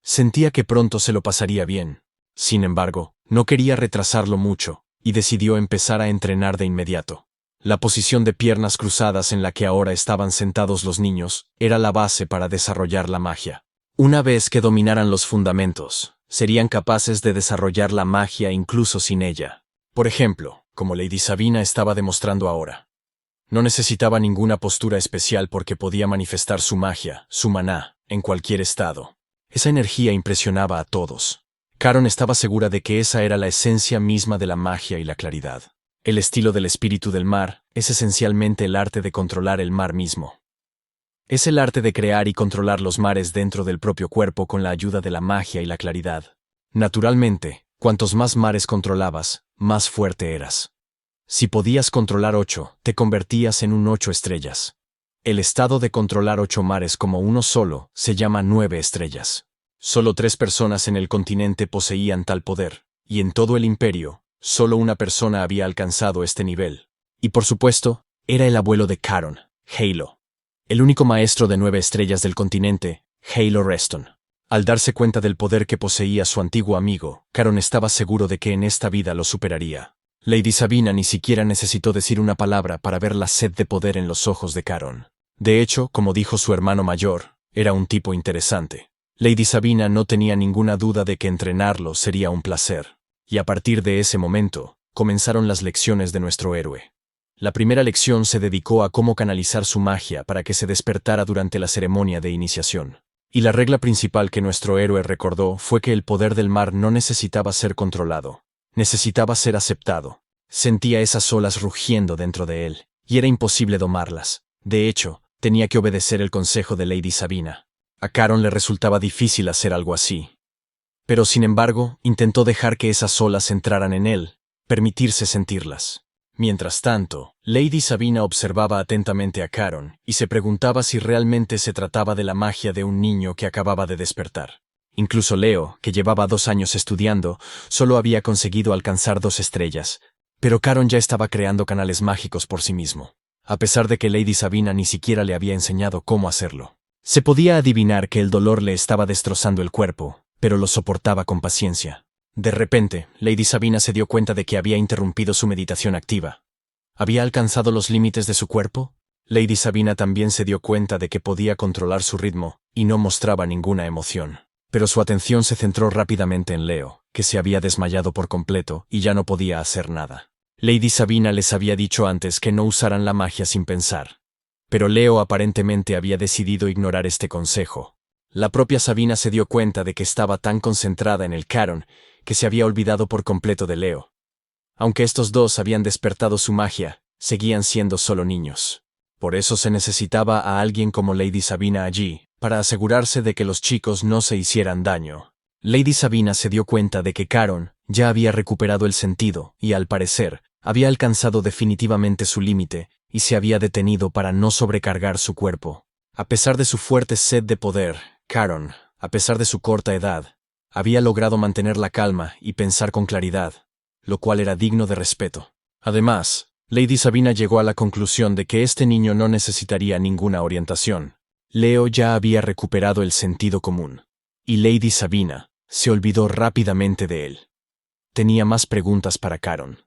Sentía que pronto se lo pasaría bien. Sin embargo, no quería retrasarlo mucho, y decidió empezar a entrenar de inmediato. La posición de piernas cruzadas en la que ahora estaban sentados los niños era la base para desarrollar la magia. Una vez que dominaran los fundamentos, serían capaces de desarrollar la magia incluso sin ella. Por ejemplo, como Lady Sabina estaba demostrando ahora. No necesitaba ninguna postura especial porque podía manifestar su magia, su maná, en cualquier estado. Esa energía impresionaba a todos. Caron estaba segura de que esa era la esencia misma de la magia y la claridad. El estilo del espíritu del mar es esencialmente el arte de controlar el mar mismo. Es el arte de crear y controlar los mares dentro del propio cuerpo con la ayuda de la magia y la claridad. Naturalmente, cuantos más mares controlabas, más fuerte eras. Si podías controlar 8, te convertías en un 8 estrellas. El estado de controlar 8 mares como uno solo se llama 9 estrellas. Solo 3 personas en el continente poseían tal poder, y en todo el imperio, Solo una persona había alcanzado este nivel. Y por supuesto, era el abuelo de Caron, Halo. El único maestro de 9 estrellas del continente, Halo Reston. Al darse cuenta del poder que poseía su antiguo amigo, Caron estaba seguro de que en esta vida lo superaría. Lady Sabina ni siquiera necesitó decir una palabra para ver la sed de poder en los ojos de Caron. De hecho, como dijo su hermano mayor, era un tipo interesante. Lady Sabina no tenía ninguna duda de que entrenarlo sería un placer. Y a partir de ese momento, comenzaron las lecciones de nuestro héroe. La primera lección se dedicó a cómo canalizar su magia para que se despertara durante la ceremonia de iniciación. Y la regla principal que nuestro héroe recordó fue que el poder del mar no necesitaba ser controlado. Necesitaba ser aceptado. Sentía esas olas rugiendo dentro de él, y era imposible domarlas. De hecho, tenía que obedecer el consejo de Lady Sabina. A Caron le resultaba difícil hacer algo así. Pero sin embargo, intentó dejar que esas olas entraran en él, permitirse sentirlas. Mientras tanto, Lady Sabina observaba atentamente a Caron y se preguntaba si realmente se trataba de la magia de un niño que acababa de despertar. Incluso Leo, que llevaba 2 años estudiando, solo había conseguido alcanzar 2 estrellas, pero Caron ya estaba creando canales mágicos por sí mismo, a pesar de que Lady Sabina ni siquiera le había enseñado cómo hacerlo. Se podía adivinar que el dolor le estaba destrozando el cuerpo, pero lo soportaba con paciencia. De repente, Lady Sabina se dio cuenta de que había interrumpido su meditación activa. ¿Había alcanzado los límites de su cuerpo? Lady Sabina también se dio cuenta de que podía controlar su ritmo y no mostraba ninguna emoción. Pero su atención se centró rápidamente en Leo, que se había desmayado por completo y ya no podía hacer nada. Lady Sabina les había dicho antes que no usaran la magia sin pensar. Pero Leo aparentemente había decidido ignorar este consejo. La propia Sabina se dio cuenta de que estaba tan concentrada en el Caron que se había olvidado por completo de Leo. Aunque estos dos habían despertado su magia, seguían siendo solo niños. Por eso se necesitaba a alguien como Lady Sabina allí, para asegurarse de que los chicos no se hicieran daño. Lady Sabina se dio cuenta de que Caron ya había recuperado el sentido y, al parecer, había alcanzado definitivamente su límite y se había detenido para no sobrecargar su cuerpo. A pesar de su fuerte sed de poder, Caron, a pesar de su corta edad, había logrado mantener la calma y pensar con claridad, lo cual era digno de respeto. Además, Lady Sabina llegó a la conclusión de que este niño no necesitaría ninguna orientación. Leo ya había recuperado el sentido común, y Lady Sabina se olvidó rápidamente de él. Tenía más preguntas para Caron.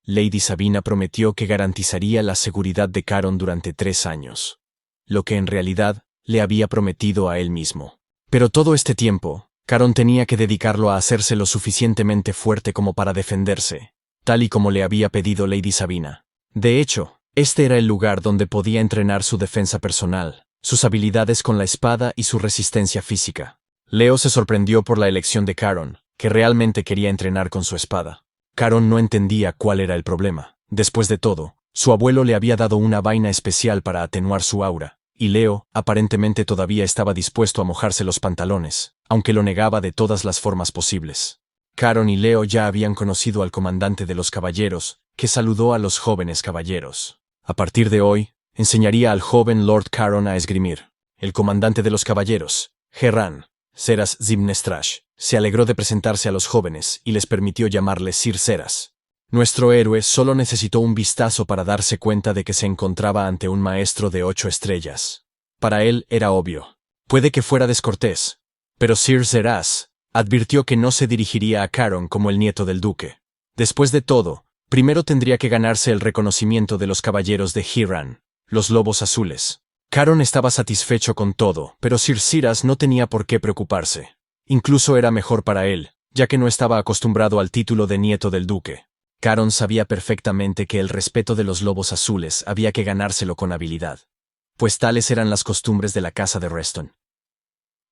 Lady Sabina prometió que garantizaría la seguridad de Caron durante 3 años, lo que en realidad le había prometido a él mismo. Pero todo este tiempo, Caron tenía que dedicarlo a hacerse lo suficientemente fuerte como para defenderse, tal y como le había pedido Lady Sabina. De hecho, este era el lugar donde podía entrenar su defensa personal, sus habilidades con la espada y su resistencia física. Leo se sorprendió por la elección de Caron, que realmente quería entrenar con su espada. Caron no entendía cuál era el problema. Después de todo, su abuelo le había dado una vaina especial para atenuar su aura, y Leo, aparentemente todavía estaba dispuesto a mojarse los pantalones, aunque lo negaba de todas las formas posibles. Caron y Leo ya habían conocido al comandante de los caballeros, que saludó a los jóvenes caballeros. A partir de hoy, enseñaría al joven Lord Caron a esgrimir. El comandante de los caballeros, Herran Seras Zimnestrash, se alegró de presentarse a los jóvenes y les permitió llamarle Sir Seras. Nuestro héroe solo necesitó un vistazo para darse cuenta de que se encontraba ante un maestro de 8 estrellas. Para él era obvio. Puede que fuera descortés, pero Sir Seras advirtió que no se dirigiría a Caron como el nieto del duque. Después de todo, primero tendría que ganarse el reconocimiento de los caballeros de Hiran, los lobos azules. Caron estaba satisfecho con todo, pero Sir Seras no tenía por qué preocuparse. Incluso era mejor para él, ya que no estaba acostumbrado al título de nieto del duque. Caron sabía perfectamente que el respeto de los lobos azules había que ganárselo con habilidad, pues tales eran las costumbres de la casa de Reston.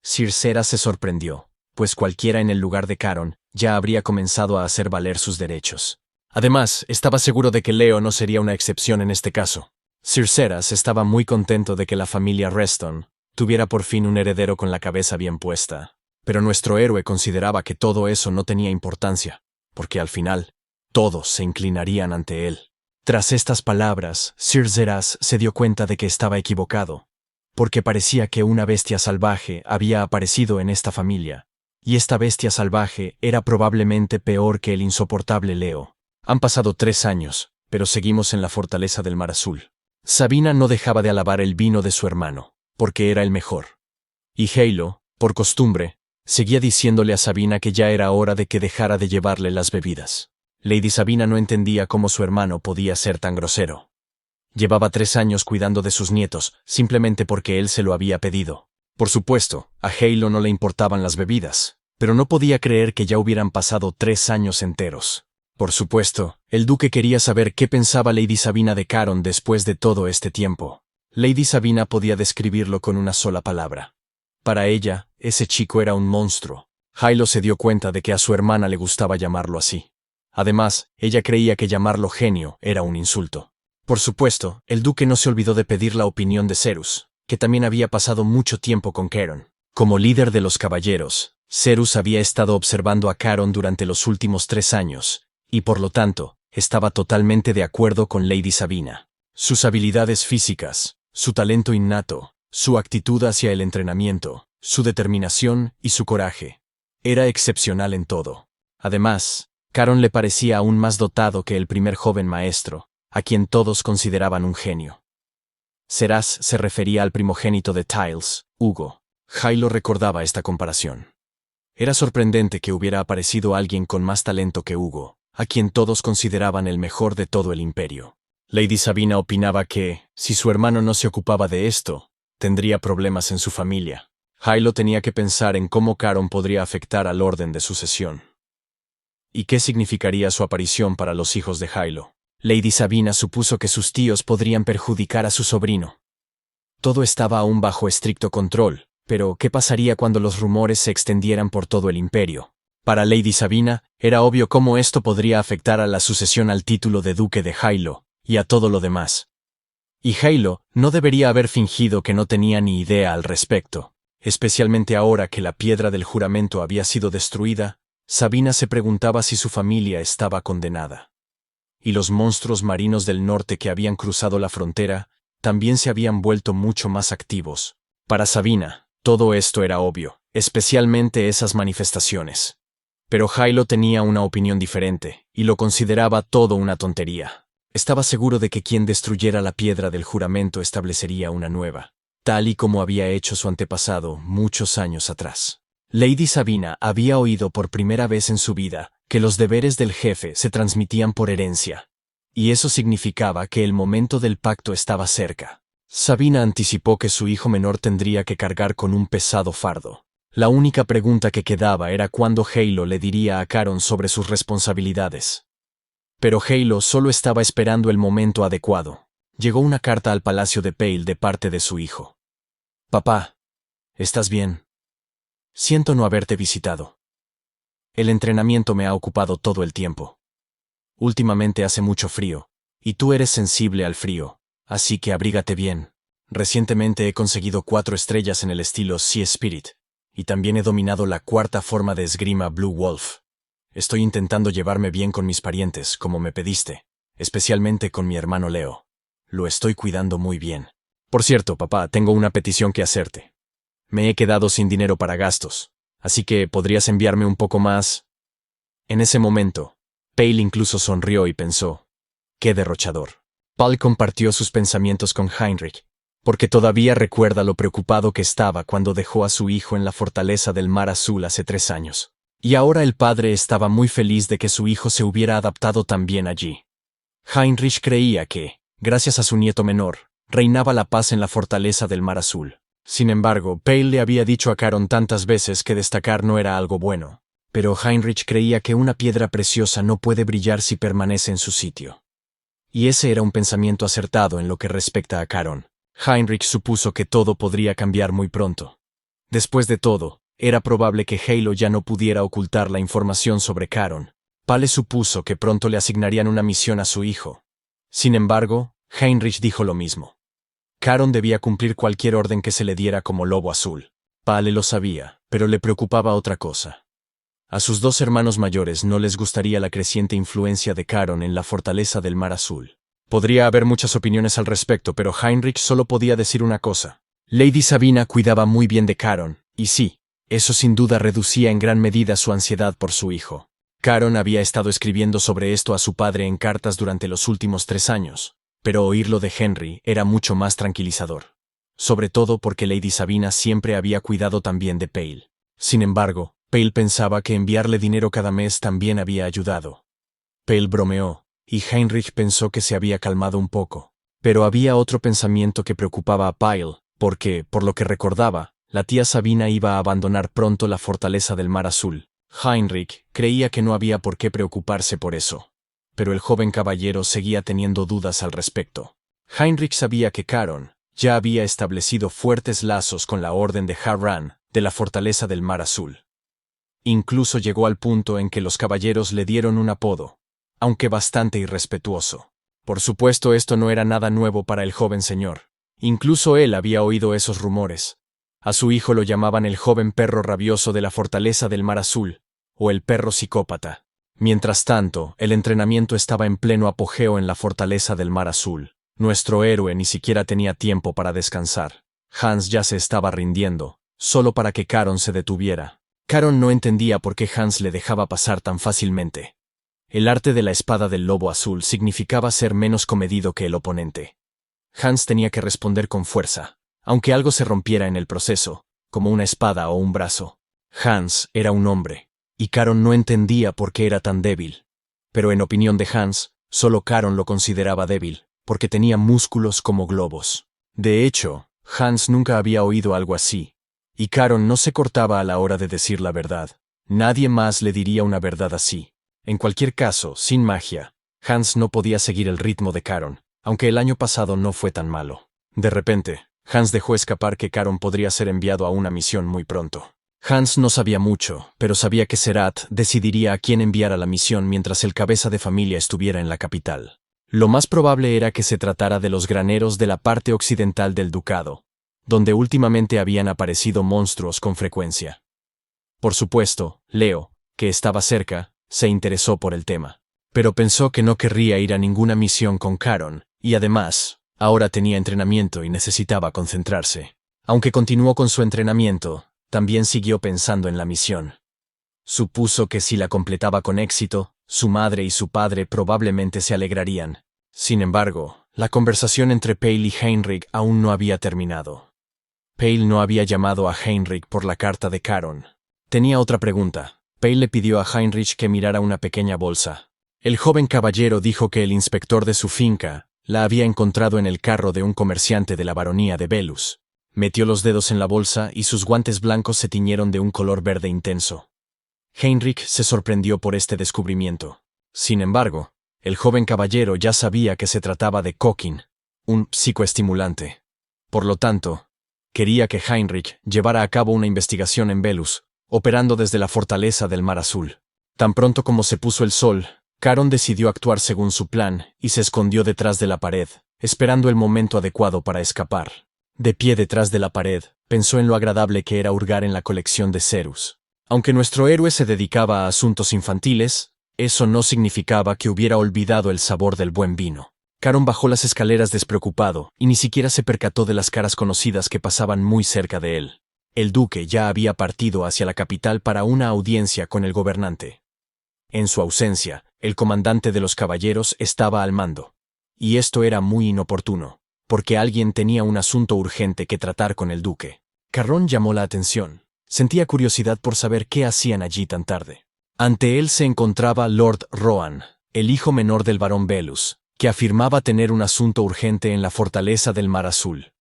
Sir Seras se sorprendió, pues cualquiera en el lugar de Caron ya habría comenzado a hacer valer sus derechos. Además, estaba seguro de que Leo no sería una excepción en este caso. Sir Seras estaba muy contento de que la familia Reston tuviera por fin un heredero con la cabeza bien puesta, pero nuestro héroe consideraba que todo eso no tenía importancia, porque al final, todos se inclinarían ante él. Tras estas palabras, Sir Seras se dio cuenta de que estaba equivocado, porque parecía que una bestia salvaje había aparecido en esta familia, y esta bestia salvaje era probablemente peor que el insoportable Leo. Han pasado 3 años, pero seguimos en la fortaleza del Mar Azul. Sabina no dejaba de alabar el vino de su hermano, porque era el mejor. Y Halo, por costumbre, seguía diciéndole a Sabina que ya era hora de que dejara de llevarle las bebidas. Lady Sabina no entendía cómo su hermano podía ser tan grosero. Llevaba 3 años cuidando de sus nietos, simplemente porque él se lo había pedido. Por supuesto, a Halo no le importaban las bebidas, pero no podía creer que ya hubieran pasado 3 años enteros. Por supuesto, el duque quería saber qué pensaba Lady Sabina de Caron después de todo este tiempo. Lady Sabina podía describirlo con una sola palabra. Para ella, ese chico era un monstruo. Halo se dio cuenta de que a su hermana le gustaba llamarlo así. Además, ella creía que llamarlo genio era un insulto. Por supuesto, el duque no se olvidó de pedir la opinión de Cerus, que también había pasado mucho tiempo con Caron. Como líder de los caballeros, Cerus había estado observando a Caron durante los últimos 3 años, y por lo tanto, estaba totalmente de acuerdo con Lady Sabina. Sus habilidades físicas, su talento innato, su actitud hacia el entrenamiento, su determinación y su coraje. Era excepcional en todo. Además, Caron le parecía aún más dotado que el primer joven maestro, a quien todos consideraban un genio. Seraz se refería al primogénito de Tiles, Hugo. Halo recordaba esta comparación. Era sorprendente que hubiera aparecido alguien con más talento que Hugo, a quien todos consideraban el mejor de todo el imperio. Lady Sabina opinaba que, si su hermano no se ocupaba de esto, tendría problemas en su familia. Halo tenía que pensar en cómo Caron podría afectar al orden de sucesión. ¿Y qué significaría su aparición para los hijos de Halo? Lady Sabina supuso que sus tíos podrían perjudicar a su sobrino. Todo estaba aún bajo estricto control, pero ¿qué pasaría cuando los rumores se extendieran por todo el imperio? Para Lady Sabina, era obvio cómo esto podría afectar a la sucesión al título de duque de Halo, y a todo lo demás. Y Halo no debería haber fingido que no tenía ni idea al respecto, especialmente ahora que la piedra del juramento había sido destruida. Sabina se preguntaba si su familia estaba condenada. Y los monstruos marinos del norte que habían cruzado la frontera también se habían vuelto mucho más activos. Para Sabina, todo esto era obvio, especialmente esas manifestaciones. Pero Halo tenía una opinión diferente, y lo consideraba todo una tontería. Estaba seguro de que quien destruyera la piedra del juramento establecería una nueva, tal y como había hecho su antepasado muchos años atrás. Lady Sabina había oído por primera vez en su vida que los deberes del jefe se transmitían por herencia, y eso significaba que el momento del pacto estaba cerca. Sabina anticipó que su hijo menor tendría que cargar con un pesado fardo. La única pregunta que quedaba era cuándo Halo le diría a Caron sobre sus responsabilidades. Pero Halo solo estaba esperando el momento adecuado. Llegó una carta al palacio de Pale de parte de su hijo. «Papá, ¿estás bien? Siento no haberte visitado. El entrenamiento me ha ocupado todo el tiempo. Últimamente hace mucho frío, y tú eres sensible al frío, así que abrígate bien. Recientemente he conseguido 4 estrellas en el estilo Sea Spirit, y también he dominado la 4ª forma de esgrima Blue Wolf. Estoy intentando llevarme bien con mis parientes, como me pediste, especialmente con mi hermano Leo. Lo estoy cuidando muy bien. Por cierto, papá, tengo una petición que hacerte. Me he quedado sin dinero para gastos, así que ¿podrías enviarme un poco más? En ese momento, Pale incluso sonrió y pensó, ¡qué derrochador! Paul compartió sus pensamientos con Heinrich, porque todavía recuerda lo preocupado que estaba cuando dejó a su hijo en la fortaleza del Mar Azul hace 3 años. Y ahora el padre estaba muy feliz de que su hijo se hubiera adaptado tan bien allí. Heinrich creía que, gracias a su nieto menor, reinaba la paz en la fortaleza del Mar Azul. Sin embargo, Pale le había dicho a Caron tantas veces que destacar no era algo bueno, pero Heinrich creía que una piedra preciosa no puede brillar si permanece en su sitio. Y ese era un pensamiento acertado en lo que respecta a Caron. Heinrich supuso que todo podría cambiar muy pronto. Después de todo, era probable que Halo ya no pudiera ocultar la información sobre Caron. Pale supuso que pronto le asignarían una misión a su hijo. Sin embargo, Heinrich dijo lo mismo. Caron debía cumplir cualquier orden que se le diera como Lobo Azul. Pale lo sabía, pero le preocupaba otra cosa. A sus 2 hermanos mayores no les gustaría la creciente influencia de Caron en la fortaleza del Mar Azul. Podría haber muchas opiniones al respecto, pero Heinrich solo podía decir una cosa. Lady Sabina cuidaba muy bien de Caron, y sí, Eso sin duda reducía en gran medida su ansiedad por su hijo. Caron había estado escribiendo sobre esto a su padre en cartas durante los últimos 3 años, pero oírlo de Henry era mucho más tranquilizador. Sobre todo porque Lady Sabina siempre había cuidado también de Pale. Sin embargo, Pale pensaba que enviarle dinero cada mes también había ayudado. Pale bromeó, y Heinrich pensó que se había calmado un poco. Pero había otro pensamiento que preocupaba a Pale, porque, por lo que recordaba, la tía Sabina iba a abandonar pronto la fortaleza del Mar Azul. Heinrich creía que no había por qué preocuparse por eso. Pero el joven caballero seguía teniendo dudas al respecto. Heinrich sabía que Caron ya había establecido fuertes lazos con la Orden de Harran de la fortaleza del Mar Azul. Incluso llegó al punto en que los caballeros le dieron un apodo, aunque bastante irrespetuoso. Por supuesto, esto no era nada nuevo para el joven señor. Incluso él había oído esos rumores. A su hijo lo llamaban el joven perro rabioso de la fortaleza del Mar Azul, o el perro psicópata. Mientras tanto, el entrenamiento estaba en pleno apogeo en la fortaleza del Mar Azul. Nuestro héroe ni siquiera tenía tiempo para descansar. Hans ya se estaba rindiendo, solo para que Caron se detuviera. Caron no entendía por qué Hans le dejaba pasar tan fácilmente. El arte de la espada del lobo azul significaba ser menos comedido que el oponente. Hans tenía que responder con fuerza, aunque algo se rompiera en el proceso, como una espada o un brazo. Hans era un hombre, y Caron no entendía por qué era tan débil. Pero en opinión de Hans, solo Caron lo consideraba débil, porque tenía músculos como globos. De hecho, Hans nunca había oído algo así, y Caron no se cortaba a la hora de decir la verdad. Nadie más le diría una verdad así. En cualquier caso, sin magia, Hans no podía seguir el ritmo de Caron, aunque el año pasado no fue tan malo. De repente, Hans dejó escapar que Caron podría ser enviado a una misión muy pronto. Hans no sabía mucho, pero sabía que Serat decidiría a quién enviar a la misión mientras el cabeza de familia estuviera en la capital. Lo más probable era que se tratara de los graneros de la parte occidental del ducado, donde últimamente habían aparecido monstruos con frecuencia. Por supuesto, Leo, que estaba cerca, se interesó por el tema, pero pensó que no querría ir a ninguna misión con Caron, y además, ahora tenía entrenamiento y necesitaba concentrarse. Aunque continuó con su entrenamiento, también siguió pensando en la misión. Supuso que si la completaba con éxito, su madre y su padre probablemente se alegrarían. Sin embargo, la conversación entre Pale y Heinrich aún no había terminado. Pale no había llamado a Heinrich por la carta de Caron. Tenía otra pregunta. Pale le pidió a Heinrich que mirara una pequeña bolsa. El joven caballero dijo que el inspector de su finca la había encontrado en el carro de un comerciante de la baronía de Belus. Metió los dedos en la bolsa y sus guantes blancos se tiñeron de un color verde intenso. Heinrich se sorprendió por este descubrimiento. Sin embargo, el joven caballero ya sabía que se trataba de coquín, un psicoestimulante. Por lo tanto, quería que Heinrich llevara a cabo una investigación en Belus, operando desde la fortaleza del Mar Azul. Tan pronto como se puso el sol, Caron decidió actuar según su plan y se escondió detrás de la pared, esperando el momento adecuado para escapar. De pie detrás de la pared, pensó en lo agradable que era hurgar en la colección de Cerus. Aunque nuestro héroe se dedicaba a asuntos infantiles, eso no significaba que hubiera olvidado el sabor del buen vino. Caron bajó las escaleras despreocupado y ni siquiera se percató de las caras conocidas que pasaban muy cerca de él. El duque ya había partido hacia la capital para una audiencia con el gobernante. En su ausencia, el comandante de los caballeros estaba al mando. Y esto era muy inoportuno, porque alguien tenía un asunto urgente que tratar con el duque. Caron llamó la atención. Sentía curiosidad por saber qué hacían allí tan tarde. Ante él se encontraba Lord Rohan, el hijo menor del barón Belus, que afirmaba tener un asunto urgente en la fortaleza del Mar Azul.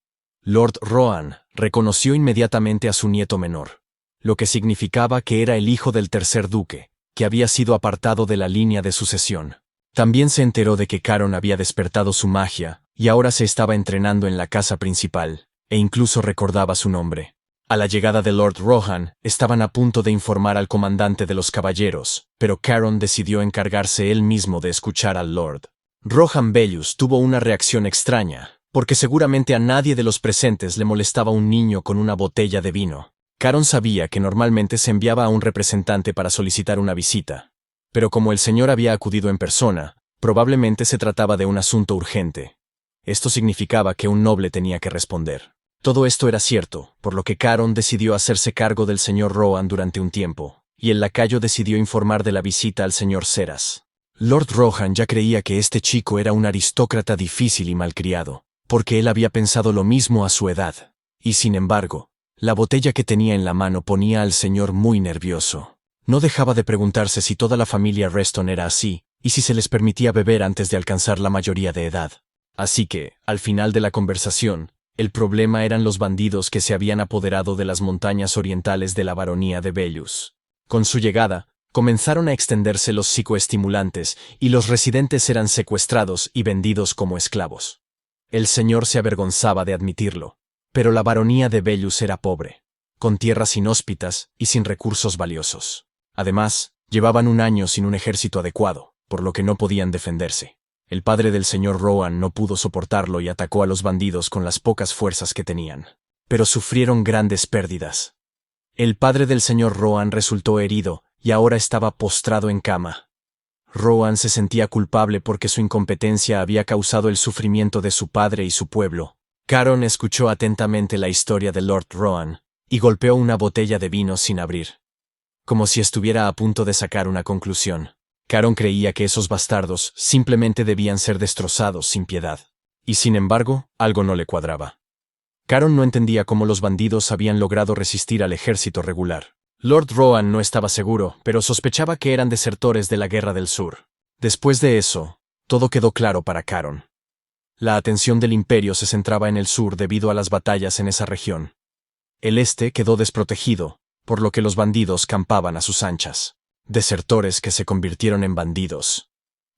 Lord Rohan reconoció inmediatamente a su nieto menor, lo que significaba que era el hijo del tercer duque, que había sido apartado de la línea de sucesión. También se enteró de que Caron había despertado su magia y ahora se estaba entrenando en la casa principal, e incluso recordaba su nombre. A la llegada de Lord Rohan, estaban a punto de informar al comandante de los caballeros, pero Caron decidió encargarse él mismo de escuchar al Lord. Rohan Belus tuvo una reacción extraña, porque seguramente a nadie de los presentes le molestaba un niño con una botella de vino. Caron sabía que normalmente se enviaba a un representante para solicitar una visita, pero como el señor había acudido en persona, probablemente se trataba de un asunto urgente. Esto significaba que un noble tenía que responder. Todo esto era cierto, por lo que Caron decidió hacerse cargo del señor Rohan durante un tiempo, y el lacayo decidió informar de la visita al señor Seras. Lord Rohan ya creía que este chico era un aristócrata difícil y malcriado, porque él había pensado lo mismo a su edad, y sin embargo, la botella que tenía en la mano ponía al señor muy nervioso. No dejaba de preguntarse si toda la familia Reston era así, y si se les permitía beber antes de alcanzar la mayoría de edad. Así que, al final de la conversación, el problema eran los bandidos que se habían apoderado de las montañas orientales de la baronía de Bellus. Con su llegada, comenzaron a extenderse los psicoestimulantes y los residentes eran secuestrados y vendidos como esclavos. El señor se avergonzaba de admitirlo, pero la baronía de Bellus era pobre, con tierras inhóspitas y sin recursos valiosos. Además, llevaban un año sin un ejército adecuado, por lo que no podían defenderse. El padre del señor Rohan no pudo soportarlo y atacó a los bandidos con las pocas fuerzas que tenían. Pero sufrieron grandes pérdidas. El padre del señor Rohan resultó herido y ahora estaba postrado en cama. Rohan se sentía culpable porque su incompetencia había causado el sufrimiento de su padre y su pueblo. Caron escuchó atentamente la historia de Lord Rohan y golpeó una botella de vino sin abrir, como si estuviera a punto de sacar una conclusión. Caron creía que esos bastardos simplemente debían ser destrozados sin piedad. Y sin embargo, algo no le cuadraba. Caron no entendía cómo los bandidos habían logrado resistir al ejército regular. Lord Rohan no estaba seguro, pero sospechaba que eran desertores de la Guerra del Sur. Después de eso, todo quedó claro para Caron. La atención del imperio se centraba en el sur debido a las batallas en esa región. El este quedó desprotegido, por lo que los bandidos campaban a sus anchas. Desertores que se convirtieron en bandidos.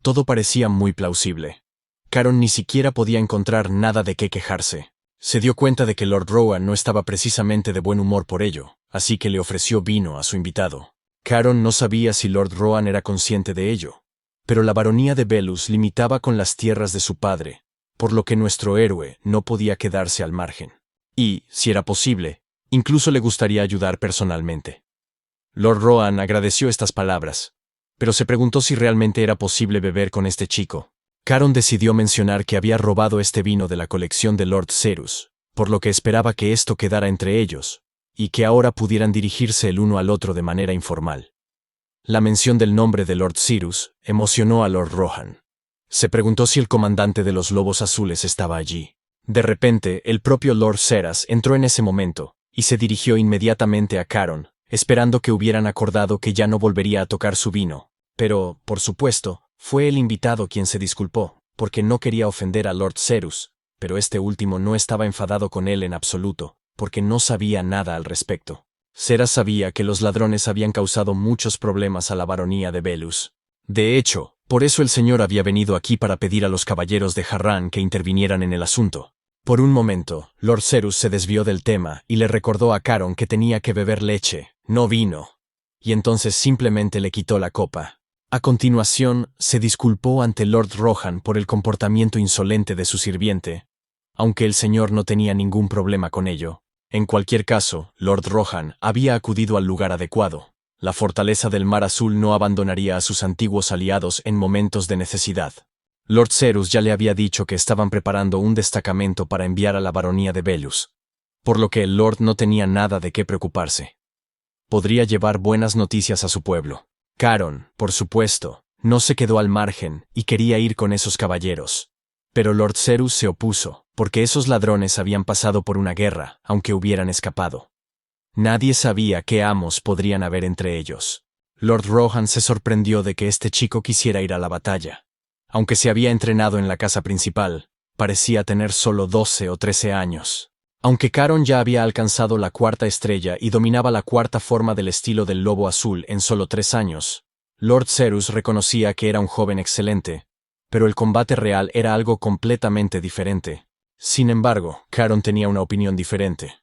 Todo parecía muy plausible. Caron ni siquiera podía encontrar nada de qué quejarse. Se dio cuenta de que Lord Rohan no estaba precisamente de buen humor por ello, así que le ofreció vino a su invitado. Caron no sabía si Lord Rohan era consciente de ello, pero la baronía de Bellus limitaba con las tierras de su padre, por lo que nuestro héroe no podía quedarse al margen. Y, si era posible, incluso le gustaría ayudar personalmente. Lord Rohan agradeció estas palabras, pero se preguntó si realmente era posible beber con este chico. Caron decidió mencionar que había robado este vino de la colección de Lord Serus, por lo que esperaba que esto quedara entre ellos, y que ahora pudieran dirigirse el uno al otro de manera informal. La mención del nombre de Lord Serus emocionó a Lord Rohan. Se preguntó si el comandante de los Lobos Azules estaba allí. De repente, el propio Lord Seras entró en ese momento, y se dirigió inmediatamente a Caron, esperando que hubieran acordado que ya no volvería a tocar su vino. Pero, por supuesto, fue el invitado quien se disculpó, porque no quería ofender a Lord Serus, pero este último no estaba enfadado con él en absoluto, porque no sabía nada al respecto. Seras sabía que los ladrones habían causado muchos problemas a la baronía de Bellus. De hecho, por eso el señor había venido aquí para pedir a los caballeros de Harran que intervinieran en el asunto. Por un momento, Lord Serus se desvió del tema y le recordó a Caron que tenía que beber leche, no vino. Y entonces simplemente le quitó la copa. A continuación, se disculpó ante Lord Rohan por el comportamiento insolente de su sirviente, aunque el señor no tenía ningún problema con ello. En cualquier caso, Lord Rohan había acudido al lugar adecuado. La fortaleza del Mar Azul no abandonaría a sus antiguos aliados en momentos de necesidad. Lord Serus ya le había dicho que estaban preparando un destacamento para enviar a la baronía de Bellus, por lo que el Lord no tenía nada de qué preocuparse. Podría llevar buenas noticias a su pueblo. Caron, por supuesto, no se quedó al margen y quería ir con esos caballeros. Pero Lord Serus se opuso, porque esos ladrones habían pasado por una guerra, aunque hubieran escapado. Nadie sabía qué amos podrían haber entre ellos. Lord Rohan se sorprendió de que este chico quisiera ir a la batalla. Aunque se había entrenado en la casa principal, parecía tener solo 12 o 13 años. Aunque Caron ya había alcanzado la 4ª estrella y dominaba la 4ª forma del estilo del lobo azul en solo 3 años, Lord Serus reconocía que era un joven excelente, pero el combate real era algo completamente diferente. Sin embargo, Caron tenía una opinión diferente.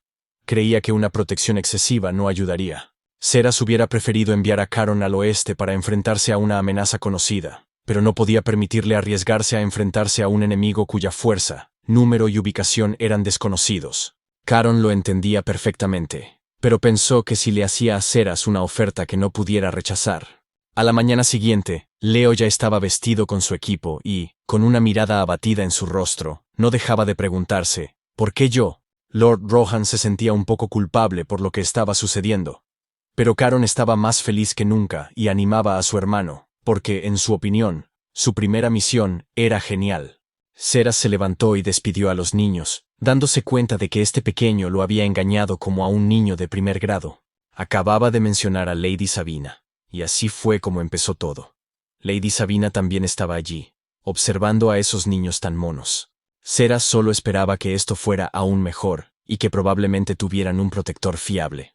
Creía que una protección excesiva no ayudaría. Seras hubiera preferido enviar a Caron al oeste para enfrentarse a una amenaza conocida, pero no podía permitirle arriesgarse a enfrentarse a un enemigo cuya fuerza, número y ubicación eran desconocidos. Caron lo entendía perfectamente, pero pensó que si le hacía a Seras una oferta que no pudiera rechazar. A la mañana siguiente, Leo ya estaba vestido con su equipo y, con una mirada abatida en su rostro, no dejaba de preguntarse, ¿por qué yo? Lord Rohan se sentía un poco culpable por lo que estaba sucediendo. Pero Caron estaba más feliz que nunca y animaba a su hermano, porque, en su opinión, su primera misión era genial. Ceras se levantó y despidió a los niños, dándose cuenta de que este pequeño lo había engañado como a un niño de primer grado. Acababa de mencionar a Lady Sabina, y así fue como empezó todo. Lady Sabina también estaba allí, observando a esos niños tan monos. Ceras solo esperaba que esto fuera aún mejor, y que probablemente tuvieran un protector fiable.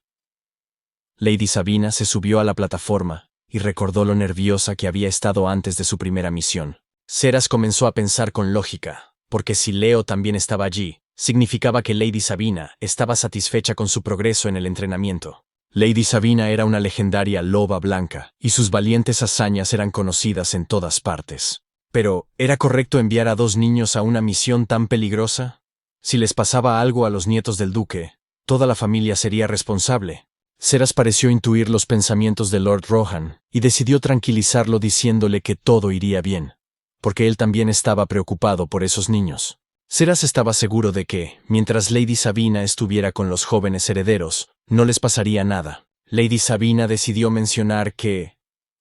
Lady Sabina se subió a la plataforma, y recordó lo nerviosa que había estado antes de su primera misión. Ceras comenzó a pensar con lógica, porque si Leo también estaba allí, significaba que Lady Sabina estaba satisfecha con su progreso en el entrenamiento. Lady Sabina era una legendaria loba blanca, y sus valientes hazañas eran conocidas en todas partes. Pero, ¿era correcto enviar a 2 niños a una misión tan peligrosa? Si les pasaba algo a los nietos del duque, toda la familia sería responsable. Ceras pareció intuir los pensamientos de Lord Rohan, y decidió tranquilizarlo diciéndole que todo iría bien, porque él también estaba preocupado por esos niños. Ceras estaba seguro de que, mientras Lady Sabina estuviera con los jóvenes herederos, no les pasaría nada. Lady Sabina decidió mencionar que,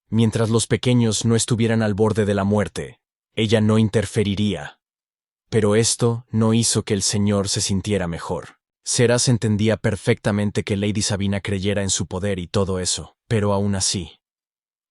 mientras los pequeños no estuvieran al borde de la muerte, ella no interferiría. Pero esto no hizo que el señor se sintiera mejor. Ceras entendía perfectamente que Lady Sabina creyera en su poder y todo eso, pero aún así.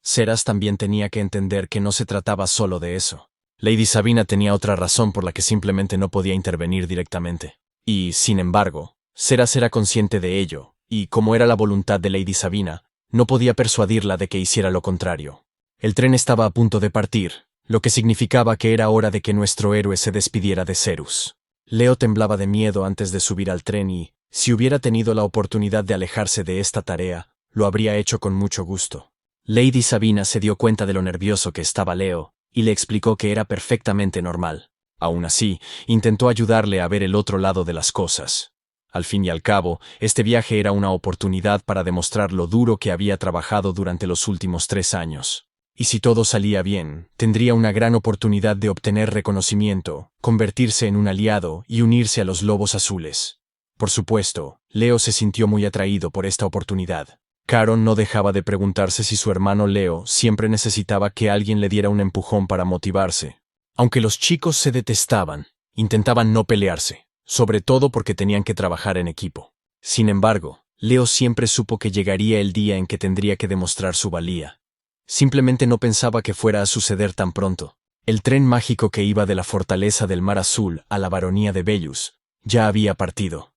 Ceras también tenía que entender que no se trataba solo de eso. Lady Sabina tenía otra razón por la que simplemente no podía intervenir directamente. Y, sin embargo, Ceras era consciente de ello, y, como era la voluntad de Lady Sabina, no podía persuadirla de que hiciera lo contrario. El tren estaba a punto de partir, lo que significaba que era hora de que nuestro héroe se despidiera de Cerus. Leo temblaba de miedo antes de subir al tren y, si hubiera tenido la oportunidad de alejarse de esta tarea, lo habría hecho con mucho gusto. Lady Sabina se dio cuenta de lo nervioso que estaba Leo, y le explicó que era perfectamente normal. Aún así, intentó ayudarle a ver el otro lado de las cosas. Al fin y al cabo, este viaje era una oportunidad para demostrar lo duro que había trabajado durante los últimos 3 años. Y si todo salía bien, tendría una gran oportunidad de obtener reconocimiento, convertirse en un aliado y unirse a los Lobos Azules. Por supuesto, Leo se sintió muy atraído por esta oportunidad. Caron no dejaba de preguntarse si su hermano Leo siempre necesitaba que alguien le diera un empujón para motivarse. Aunque los chicos se detestaban, intentaban no pelearse, sobre todo porque tenían que trabajar en equipo. Sin embargo, Leo siempre supo que llegaría el día en que tendría que demostrar su valía. Simplemente no pensaba que fuera a suceder tan pronto. El tren mágico que iba de la fortaleza del Mar Azul a la baronía de Bellus ya había partido.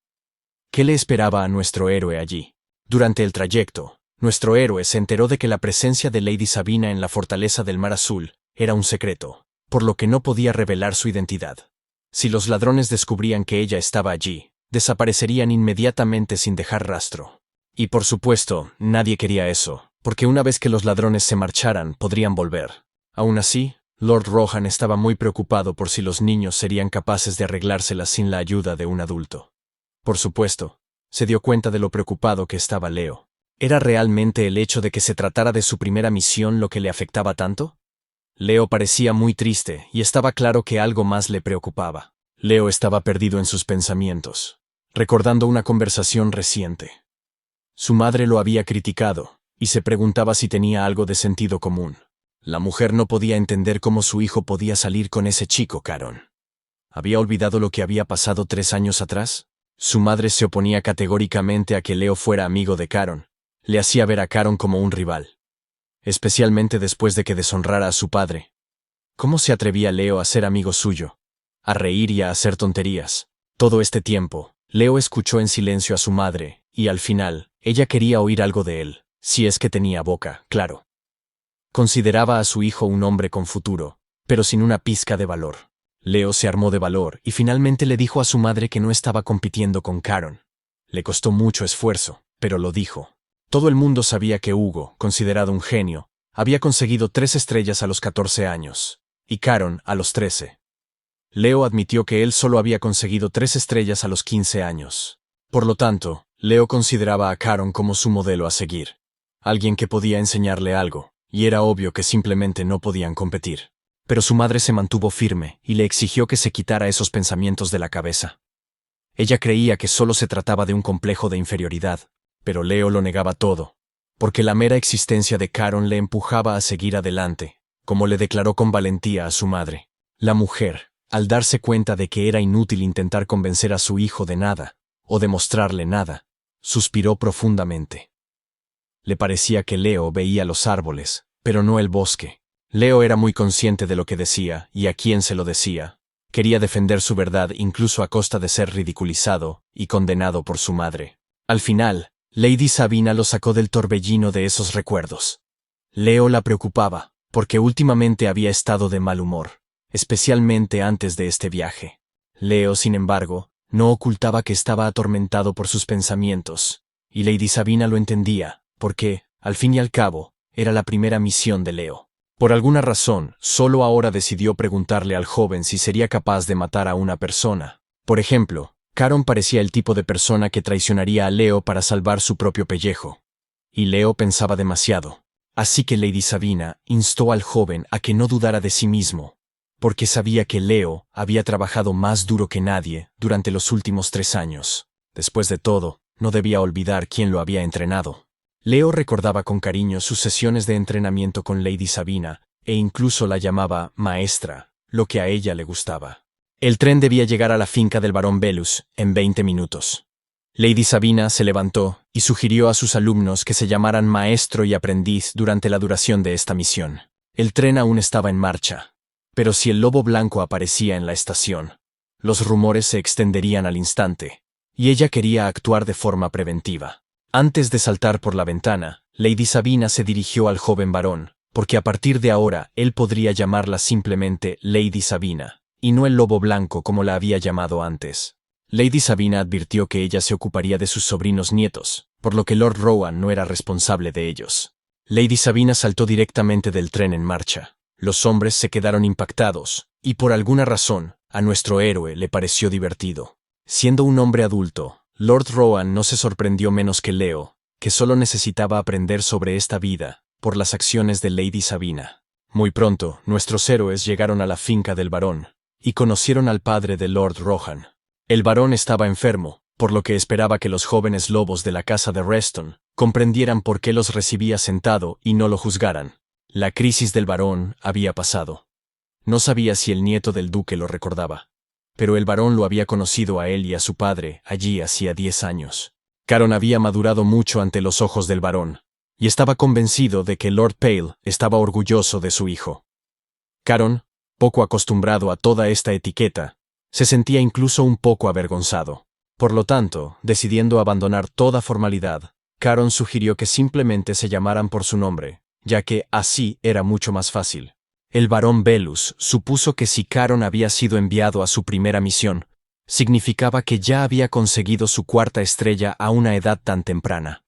¿Qué le esperaba a nuestro héroe allí? Durante el trayecto, nuestro héroe se enteró de que la presencia de Lady Sabina en la fortaleza del Mar Azul era un secreto, por lo que no podía revelar su identidad. Si los ladrones descubrían que ella estaba allí, desaparecerían inmediatamente sin dejar rastro. Y por supuesto, nadie quería eso, porque una vez que los ladrones se marcharan, podrían volver. Aún así, Lord Rohan estaba muy preocupado por si los niños serían capaces de arreglárselas sin la ayuda de un adulto. Por supuesto, se dio cuenta de lo preocupado que estaba Leo. ¿Era realmente el hecho de que se tratara de su primera misión lo que le afectaba tanto? Leo parecía muy triste y estaba claro que algo más le preocupaba. Leo estaba perdido en sus pensamientos, recordando una conversación reciente. Su madre lo había criticado, y se preguntaba si tenía algo de sentido común. La mujer no podía entender cómo su hijo podía salir con ese chico, Caron. ¿Había olvidado lo que había pasado 3 años atrás? Su madre se oponía categóricamente a que Leo fuera amigo de Caron. Le hacía ver a Caron como un rival. Especialmente después de que deshonrara a su padre. ¿Cómo se atrevía Leo a ser amigo suyo? A reír y a hacer tonterías. Todo este tiempo, Leo escuchó en silencio a su madre, y al final, ella quería oír algo de él, si es que tenía boca, claro. Consideraba a su hijo un hombre con futuro, pero sin una pizca de valor. Leo se armó de valor y finalmente le dijo a su madre que no estaba compitiendo con Caron. Le costó mucho esfuerzo, pero lo dijo. Todo el mundo sabía que Hugo, considerado un genio, había conseguido 3 estrellas a los 14 años, y Caron a los 13. Leo admitió que él solo había conseguido 3 estrellas a los 15 años. Por lo tanto, Leo consideraba a Caron como su modelo a seguir. Alguien que podía enseñarle algo, y era obvio que simplemente no podían competir. Pero su madre se mantuvo firme y le exigió que se quitara esos pensamientos de la cabeza. Ella creía que solo se trataba de un complejo de inferioridad, pero Leo lo negaba todo, porque la mera existencia de Caron le empujaba a seguir adelante, como le declaró con valentía a su madre. La mujer, al darse cuenta de que era inútil intentar convencer a su hijo de nada, o demostrarle nada, suspiró profundamente. Le parecía que Leo veía los árboles, pero no el bosque. Leo era muy consciente de lo que decía y a quién se lo decía. Quería defender su verdad incluso a costa de ser ridiculizado y condenado por su madre. Al final, Lady Sabina lo sacó del torbellino de esos recuerdos. Leo la preocupaba, porque últimamente había estado de mal humor, especialmente antes de este viaje. Leo, sin embargo, no ocultaba que estaba atormentado por sus pensamientos, y Lady Sabina lo entendía, porque, al fin y al cabo, era la primera misión de Leo. Por alguna razón, solo ahora decidió preguntarle al joven si sería capaz de matar a una persona. Por ejemplo, Caron parecía el tipo de persona que traicionaría a Leo para salvar su propio pellejo. Y Leo pensaba demasiado. Así que Lady Sabina instó al joven a que no dudara de sí mismo, porque sabía que Leo había trabajado más duro que nadie durante los últimos 3 años. Después de todo, no debía olvidar quién lo había entrenado. Leo recordaba con cariño sus sesiones de entrenamiento con Lady Sabina, e incluso la llamaba maestra, lo que a ella le gustaba. El tren debía llegar a la finca del barón Belus en 20 minutos. Lady Sabina se levantó y sugirió a sus alumnos que se llamaran maestro y aprendiz durante la duración de esta misión. El tren aún estaba en marcha, pero si el lobo blanco aparecía en la estación, los rumores se extenderían al instante, y ella quería actuar de forma preventiva. Antes de saltar por la ventana, Lady Sabina se dirigió al joven varón, porque a partir de ahora él podría llamarla simplemente Lady Sabina, y no el lobo blanco como la había llamado antes. Lady Sabina advirtió que ella se ocuparía de sus sobrinos nietos, por lo que Lord Rowan no era responsable de ellos. Lady Sabina saltó directamente del tren en marcha. Los hombres se quedaron impactados, y por alguna razón, a nuestro héroe le pareció divertido. Siendo un hombre adulto, Lord Rowan no se sorprendió menos que Leo, que solo necesitaba aprender sobre esta vida, por las acciones de Lady Sabina. Muy pronto, nuestros héroes llegaron a la finca del barón, y conocieron al padre de Lord Rohan. El barón estaba enfermo, por lo que esperaba que los jóvenes lobos de la casa de Reston comprendieran por qué los recibía sentado y no lo juzgaran. La crisis del barón había pasado. No sabía si el nieto del duque lo recordaba, pero el barón lo había conocido a él y a su padre allí hacía 10 años. Caron había madurado mucho ante los ojos del barón, y estaba convencido de que Lord Pale estaba orgulloso de su hijo. Caron, poco acostumbrado a toda esta etiqueta, se sentía incluso un poco avergonzado. Por lo tanto, decidiendo abandonar toda formalidad, Caron sugirió que simplemente se llamaran por su nombre, ya que así era mucho más fácil. El barón Belus supuso que si Caron había sido enviado a su primera misión, significaba que ya había conseguido su 4ª estrella a una edad tan temprana.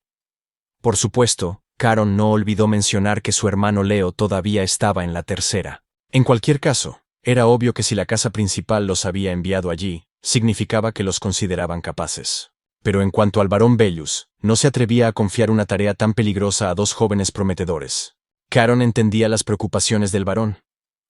Por supuesto, Caron no olvidó mencionar que su hermano Leo todavía estaba en la 3ª. En cualquier caso, era obvio que si la casa principal los había enviado allí, significaba que los consideraban capaces. Pero en cuanto al barón Belus, no se atrevía a confiar una tarea tan peligrosa a 2 jóvenes prometedores. Caron entendía las preocupaciones del barón,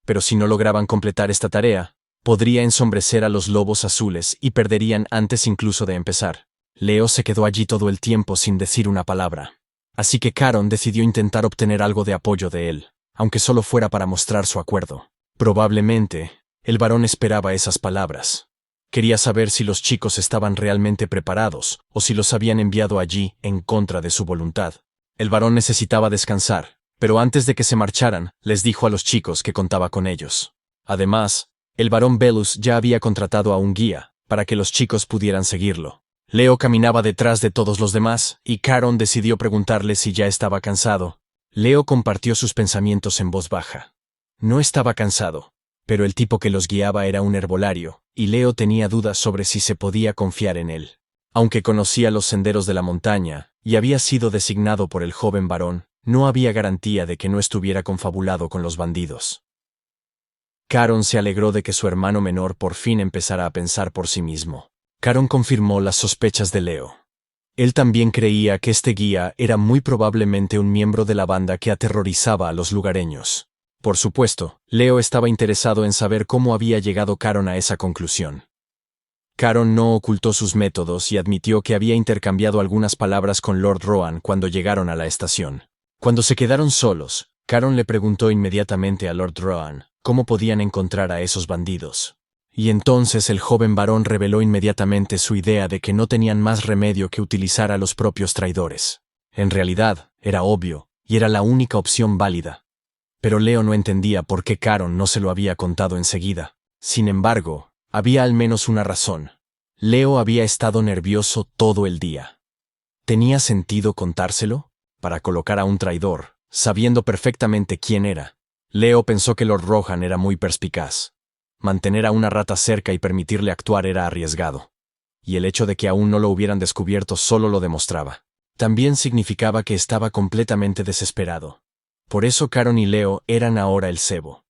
pero si no lograban completar esta tarea, podría ensombrecer a los lobos azules y perderían antes incluso de empezar. Leo se quedó allí todo el tiempo sin decir una palabra. Así que Caron decidió intentar obtener algo de apoyo de él, aunque solo fuera para mostrar su acuerdo. Probablemente, el barón esperaba esas palabras. Quería saber si los chicos estaban realmente preparados o si los habían enviado allí en contra de su voluntad. El barón necesitaba descansar, pero antes de que se marcharan, les dijo a los chicos que contaba con ellos. Además, el barón Belus ya había contratado a un guía, para que los chicos pudieran seguirlo. Leo caminaba detrás de todos los demás, y Caron decidió preguntarle si ya estaba cansado. Leo compartió sus pensamientos en voz baja. No estaba cansado, pero el tipo que los guiaba era un herbolario, y Leo tenía dudas sobre si se podía confiar en él. Aunque conocía los senderos de la montaña, y había sido designado por el joven varón, no había garantía de que no estuviera confabulado con los bandidos. Caron se alegró de que su hermano menor por fin empezara a pensar por sí mismo. Caron confirmó las sospechas de Leo. Él también creía que este guía era muy probablemente un miembro de la banda que aterrorizaba a los lugareños. Por supuesto, Leo estaba interesado en saber cómo había llegado Caron a esa conclusión. Caron no ocultó sus métodos y admitió que había intercambiado algunas palabras con Lord Rohan cuando llegaron a la estación. Cuando se quedaron solos, Caron le preguntó inmediatamente a Lord Rohan cómo podían encontrar a esos bandidos. Y entonces el joven varón reveló inmediatamente su idea de que no tenían más remedio que utilizar a los propios traidores. En realidad, era obvio, y era la única opción válida. Pero Leo no entendía por qué Caron no se lo había contado enseguida. Sin embargo, había al menos una razón. Leo había estado nervioso todo el día. ¿Tenía sentido contárselo? Para colocar a un traidor, sabiendo perfectamente quién era. Leo pensó que Lord Rohan era muy perspicaz. Mantener a una rata cerca y permitirle actuar era arriesgado. Y el hecho de que aún no lo hubieran descubierto solo lo demostraba. También significaba que estaba completamente desesperado. Por eso Caron y Leo eran ahora el cebo.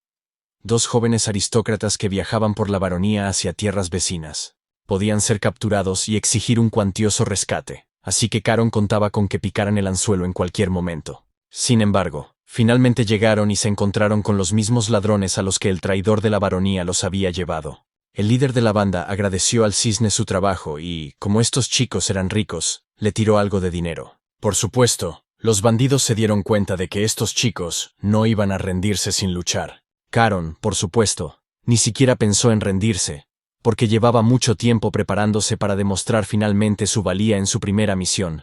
Dos jóvenes aristócratas que viajaban por la baronía hacia tierras vecinas. Podían ser capturados y exigir un cuantioso rescate, así que Caron contaba con que picaran el anzuelo en cualquier momento. Sin embargo, finalmente llegaron y se encontraron con los mismos ladrones a los que el traidor de la baronía los había llevado. El líder de la banda agradeció al cisne su trabajo y, como estos chicos eran ricos, le tiró algo de dinero. Por supuesto, los bandidos se dieron cuenta de que estos chicos no iban a rendirse sin luchar. Caron, por supuesto, ni siquiera pensó en rendirse, porque llevaba mucho tiempo preparándose para demostrar finalmente su valía en su primera misión.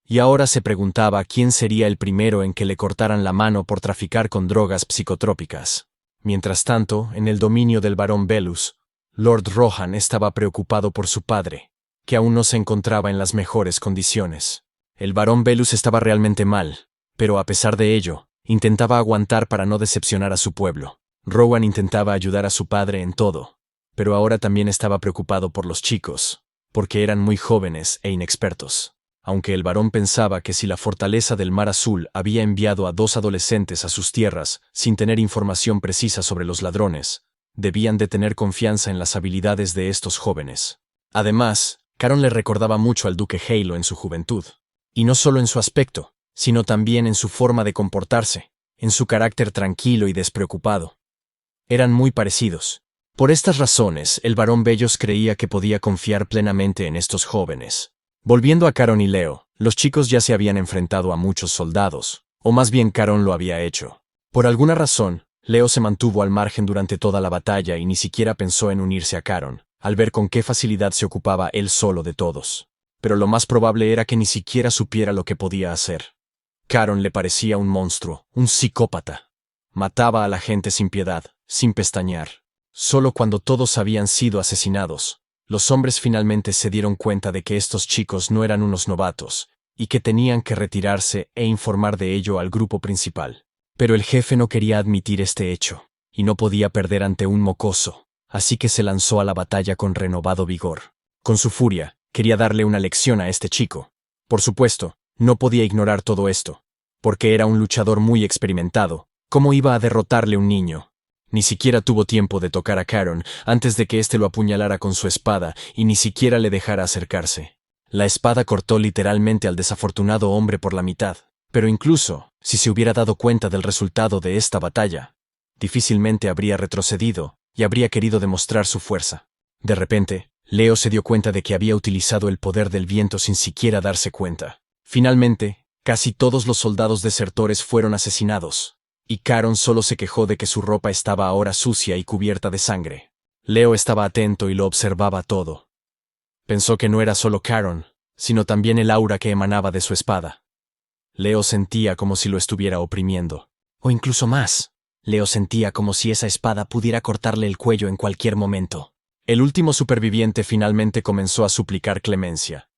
Y ahora se preguntaba quién sería el primero en que le cortaran la mano por traficar con drogas psicotrópicas. Mientras tanto, en el dominio del barón Belus, Lord Rohan estaba preocupado por su padre, que aún no se encontraba en las mejores condiciones. El barón Belus estaba realmente mal, pero a pesar de ello, intentaba aguantar para no decepcionar a su pueblo. Rowan intentaba ayudar a su padre en todo, pero ahora también estaba preocupado por los chicos, porque eran muy jóvenes e inexpertos. Aunque el barón pensaba que si la fortaleza del Mar Azul había enviado a dos adolescentes a sus tierras sin tener información precisa sobre los ladrones, debían de tener confianza en las habilidades de estos jóvenes. Además, Caron le recordaba mucho al duque Halo en su juventud, y no solo en su aspecto, sino también en su forma de comportarse, en su carácter tranquilo y despreocupado. Eran muy parecidos. Por estas razones, el barón Bellos creía que podía confiar plenamente en estos jóvenes. Volviendo a Caron y Leo, los chicos ya se habían enfrentado a muchos soldados, o más bien Caron lo había hecho. Por alguna razón, Leo se mantuvo al margen durante toda la batalla y ni siquiera pensó en unirse a Caron, al ver con qué facilidad se ocupaba él solo de todos. Pero lo más probable era que ni siquiera supiera lo que podía hacer. Caron le parecía un monstruo, un psicópata. Mataba a la gente sin piedad, sin pestañear. Solo cuando todos habían sido asesinados, los hombres finalmente se dieron cuenta de que estos chicos no eran unos novatos, y que tenían que retirarse e informar de ello al grupo principal. Pero el jefe no quería admitir este hecho, y no podía perder ante un mocoso, así que se lanzó a la batalla con renovado vigor. Con su furia, quería darle una lección a este chico. Por supuesto, no podía ignorar todo esto, porque era un luchador muy experimentado. ¿Cómo iba a derrotarle un niño? Ni siquiera tuvo tiempo de tocar a Caron antes de que éste lo apuñalara con su espada y ni siquiera le dejara acercarse. La espada cortó literalmente al desafortunado hombre por la mitad, pero incluso, si se hubiera dado cuenta del resultado de esta batalla, difícilmente habría retrocedido y habría querido demostrar su fuerza. De repente, Leo se dio cuenta de que había utilizado el poder del viento sin siquiera darse cuenta. Finalmente, casi todos los soldados desertores fueron asesinados, y Caron solo se quejó de que su ropa estaba ahora sucia y cubierta de sangre. Leo estaba atento y lo observaba todo. Pensó que no era solo Caron, sino también el aura que emanaba de su espada. Leo sentía como si lo estuviera oprimiendo. O incluso más. Leo sentía como si esa espada pudiera cortarle el cuello en cualquier momento. El último superviviente finalmente comenzó a suplicar clemencia,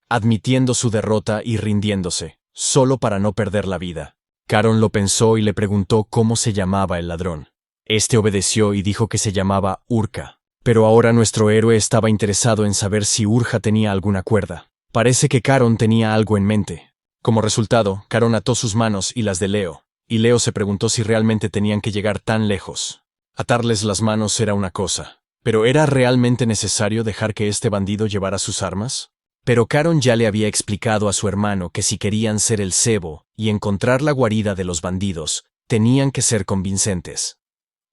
admitiendo su derrota y rindiéndose, solo para no perder la vida. Caron lo pensó y le preguntó cómo se llamaba el ladrón. Este obedeció y dijo que se llamaba Urka. Pero ahora nuestro héroe estaba interesado en saber si Urja tenía alguna cuerda. Parece que Caron tenía algo en mente. Como resultado, Caron ató sus manos y las de Leo, y Leo se preguntó si realmente tenían que llegar tan lejos. Atarles las manos era una cosa, pero ¿era realmente necesario dejar que este bandido llevara sus armas? Pero Caron ya le había explicado a su hermano que si querían ser el cebo y encontrar la guarida de los bandidos, tenían que ser convincentes.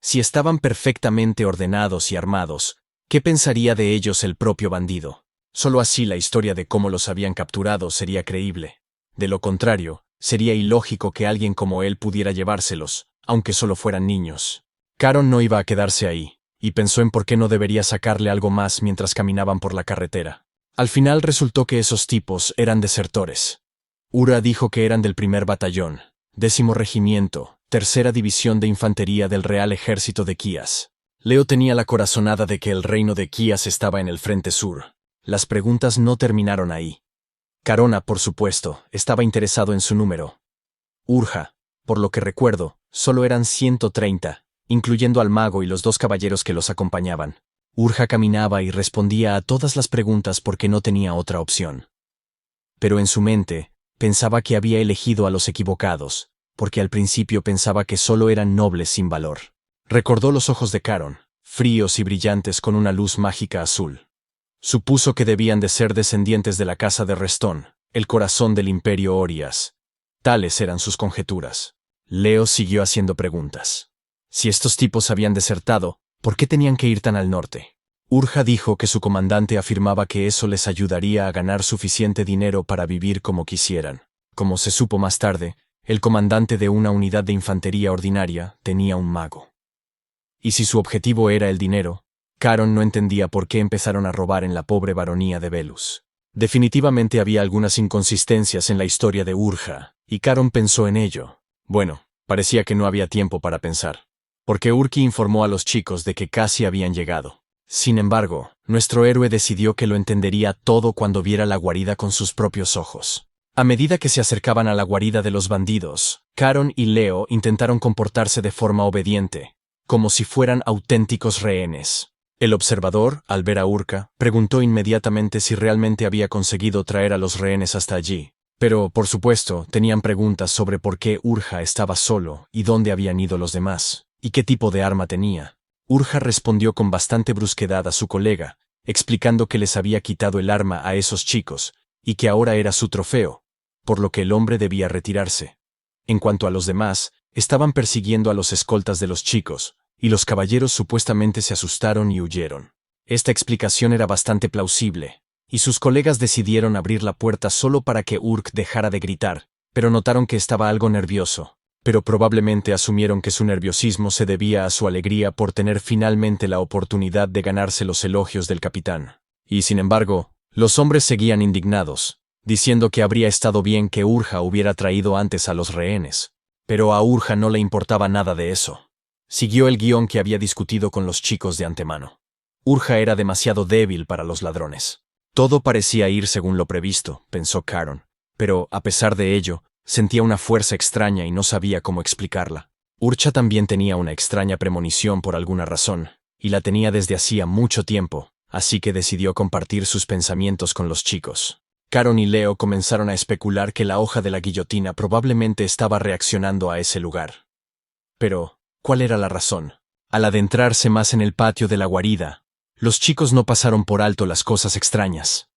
Si estaban perfectamente ordenados y armados, ¿Qué pensaría de ellos el propio bandido? Solo así la historia de cómo los habían capturado sería creíble. De lo contrario, sería ilógico que alguien como él pudiera llevárselos, aunque solo fueran niños. Caron no iba a quedarse ahí, y pensó en por qué no debería sacarle algo más mientras caminaban por la carretera. Al final resultó que esos tipos eran desertores. Ura dijo que eran del 1er Batallón, 10º Regimiento, 3ª División de Infantería del Real Ejército de Quías. Leo tenía la corazonada de que el reino de Quías estaba en el frente sur. Las preguntas no terminaron ahí. Carona, por supuesto, estaba interesado en su número. Urja, por lo que recuerdo, solo eran 130, incluyendo al mago y los 2 caballeros que los acompañaban. Urja caminaba y respondía a todas las preguntas porque no tenía otra opción. Pero en su mente, pensaba que había elegido a los equivocados, porque al principio pensaba que solo eran nobles sin valor. Recordó los ojos de Caron, fríos y brillantes con una luz mágica azul. Supuso que debían de ser descendientes de la casa de Restón, el corazón del imperio Orias. Tales eran sus conjeturas. Leo siguió haciendo preguntas. Si estos tipos habían desertado, ¿por qué tenían que ir tan al norte? Urja dijo que su comandante afirmaba que eso les ayudaría a ganar suficiente dinero para vivir como quisieran. Como se supo más tarde, el comandante de una unidad de infantería ordinaria tenía un mago. Y si su objetivo era el dinero, Caron no entendía por qué empezaron a robar en la pobre baronía de Velus. Definitivamente había algunas inconsistencias en la historia de Urja, y Caron pensó en ello. Bueno, parecía que no había tiempo para pensar, porque Urki informó a los chicos de que casi habían llegado. Sin embargo, nuestro héroe decidió que lo entendería todo cuando viera la guarida con sus propios ojos. A medida que se acercaban a la guarida de los bandidos, Caron y Leo intentaron comportarse de forma obediente, como si fueran auténticos rehenes. El observador, al ver a Urka, preguntó inmediatamente si realmente había conseguido traer a los rehenes hasta allí. Pero, por supuesto, tenían preguntas sobre por qué Urja estaba solo y dónde habían ido los demás, y qué tipo de arma tenía. Urja respondió con bastante brusquedad a su colega, explicando que les había quitado el arma a esos chicos, y que ahora era su trofeo, por lo que el hombre debía retirarse. En cuanto a los demás, estaban persiguiendo a los escoltas de los chicos, y los caballeros supuestamente se asustaron y huyeron. Esta explicación era bastante plausible, y sus colegas decidieron abrir la puerta solo para que Urk dejara de gritar, pero notaron que estaba algo nervioso, pero probablemente asumieron que su nerviosismo se debía a su alegría por tener finalmente la oportunidad de ganarse los elogios del capitán. Y sin embargo, los hombres seguían indignados, diciendo que habría estado bien que Urja hubiera traído antes a los rehenes. Pero a Urja no le importaba nada de eso. Siguió el guión que había discutido con los chicos de antemano. Urja era demasiado débil para los ladrones. Todo parecía ir según lo previsto, pensó Caron, pero, a pesar de ello, sentía una fuerza extraña y no sabía cómo explicarla. Urcha también tenía una extraña premonición por alguna razón, y la tenía desde hacía mucho tiempo, así que decidió compartir sus pensamientos con los chicos. Caron y Leo comenzaron a especular que la hoja de la guillotina probablemente estaba reaccionando a ese lugar. Pero, ¿cuál era la razón? Al adentrarse más en el patio de la guarida, los chicos no pasaron por alto las cosas extrañas.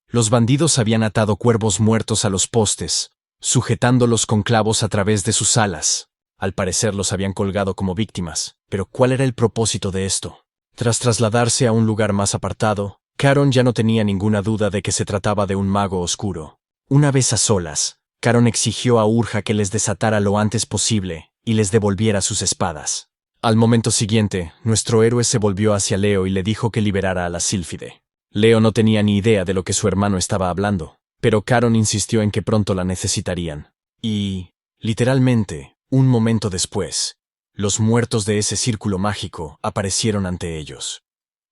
Los bandidos habían atado cuervos muertos a los postes, sujetándolos con clavos a través de sus alas. Al parecer los habían colgado como víctimas, pero ¿cuál era el propósito de esto? Tras trasladarse a un lugar más apartado, Caron ya no tenía ninguna duda de que se trataba de un mago oscuro. Una vez a solas, Caron exigió a Urja que les desatara lo antes posible y les devolviera sus espadas. Al momento siguiente, nuestro héroe se volvió hacia Leo y le dijo que liberara a la sílfide. Leo no tenía ni idea de lo que su hermano estaba hablando, pero Caron insistió en que pronto la necesitarían. Y, literalmente, un momento después, los muertos de ese círculo mágico aparecieron ante ellos.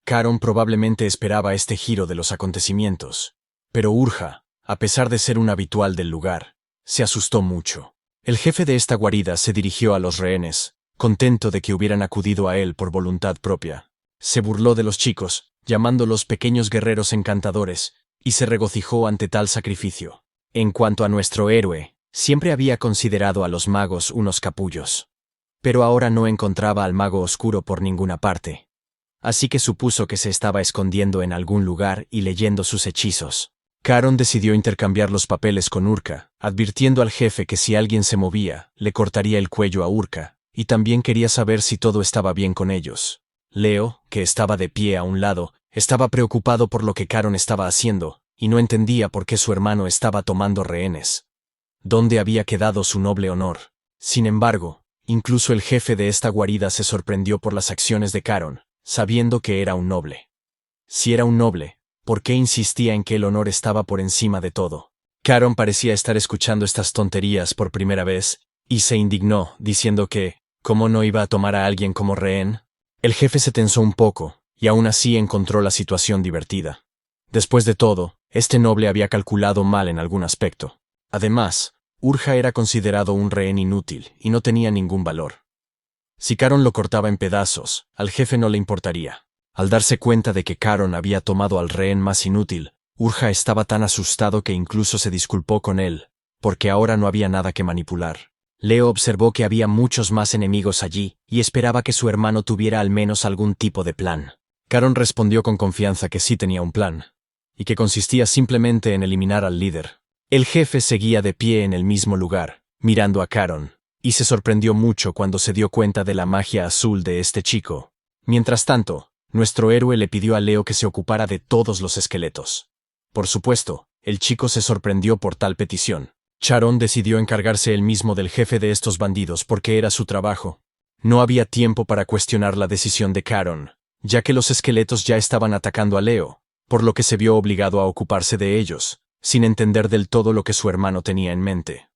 Caron probablemente esperaba este giro de los acontecimientos, pero Urja, a pesar de ser un habitual del lugar, se asustó mucho. El jefe de esta guarida se dirigió a los rehenes, contento de que hubieran acudido a él por voluntad propia. Se burló de los chicos, llamándolos pequeños guerreros encantadores, y se regocijó ante tal sacrificio. En cuanto a nuestro héroe, siempre había considerado a los magos unos capullos. Pero ahora no encontraba al mago oscuro por ninguna parte. Así que supuso que se estaba escondiendo en algún lugar y leyendo sus hechizos. Caron decidió intercambiar los papeles con Urka, advirtiendo al jefe que si alguien se movía, le cortaría el cuello a Urka, y también quería saber si todo estaba bien con ellos. Leo, que estaba de pie a un lado, estaba preocupado por lo que Caron estaba haciendo, y no entendía por qué su hermano estaba tomando rehenes. ¿Dónde había quedado su noble honor? Sin embargo, incluso el jefe de esta guarida se sorprendió por las acciones de Caron, sabiendo que era un noble. Si era un noble, ¿por qué insistía en que el honor estaba por encima de todo? Caron parecía estar escuchando estas tonterías por primera vez, y se indignó, diciendo que, ¿cómo no iba a tomar a alguien como rehén? El jefe se tensó un poco, y aún así encontró la situación divertida. Después de todo, este noble había calculado mal en algún aspecto. Además, Urja era considerado un rehén inútil y no tenía ningún valor. Si Caron lo cortaba en pedazos, al jefe no le importaría. Al darse cuenta de que Caron había tomado al rehén más inútil, Urja estaba tan asustado que incluso se disculpó con él, porque ahora no había nada que manipular. Leo observó que había muchos más enemigos allí y esperaba que su hermano tuviera al menos algún tipo de plan. Caron respondió con confianza que sí tenía un plan, y que consistía simplemente en eliminar al líder. El jefe seguía de pie en el mismo lugar, mirando a Caron, y se sorprendió mucho cuando se dio cuenta de la magia azul de este chico. Mientras tanto, nuestro héroe le pidió a Leo que se ocupara de todos los esqueletos. Por supuesto, el chico se sorprendió por tal petición. Charon decidió encargarse él mismo del jefe de estos bandidos porque era su trabajo. No había tiempo para cuestionar la decisión de Caron, ya que los esqueletos ya estaban atacando a Leo, por lo que se vio obligado a ocuparse de ellos, sin entender del todo lo que su hermano tenía en mente.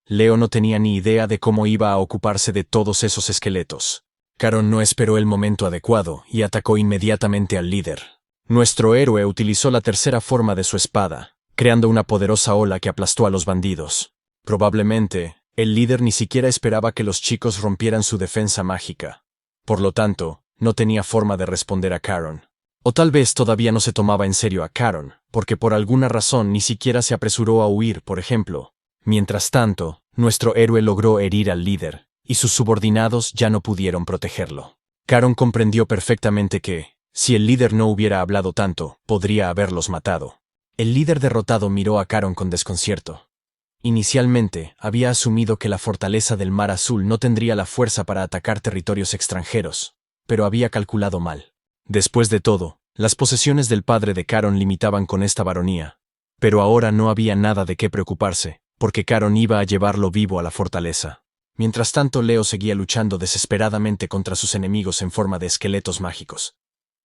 Leo no tenía ni idea de cómo iba a ocuparse de todos esos esqueletos. Caron no esperó el momento adecuado y atacó inmediatamente al líder. Nuestro héroe utilizó la tercera forma de su espada, creando una poderosa ola que aplastó a los bandidos. Probablemente, el líder ni siquiera esperaba que los chicos rompieran su defensa mágica. Por lo tanto, no tenía forma de responder a Caron. O tal vez todavía no se tomaba en serio a Caron, porque por alguna razón ni siquiera se apresuró a huir, por ejemplo. Mientras tanto, nuestro héroe logró herir al líder, y sus subordinados ya no pudieron protegerlo. Caron comprendió perfectamente que, si el líder no hubiera hablado tanto, podría haberlos matado. El líder derrotado miró a Caron con desconcierto. Inicialmente, había asumido que la fortaleza del Mar Azul no tendría la fuerza para atacar territorios extranjeros, pero había calculado mal. Después de todo, las posesiones del padre de Caron limitaban con esta baronía. Pero ahora no había nada de qué preocuparse, porque Caron iba a llevarlo vivo a la fortaleza. Mientras tanto, Leo seguía luchando desesperadamente contra sus enemigos en forma de esqueletos mágicos.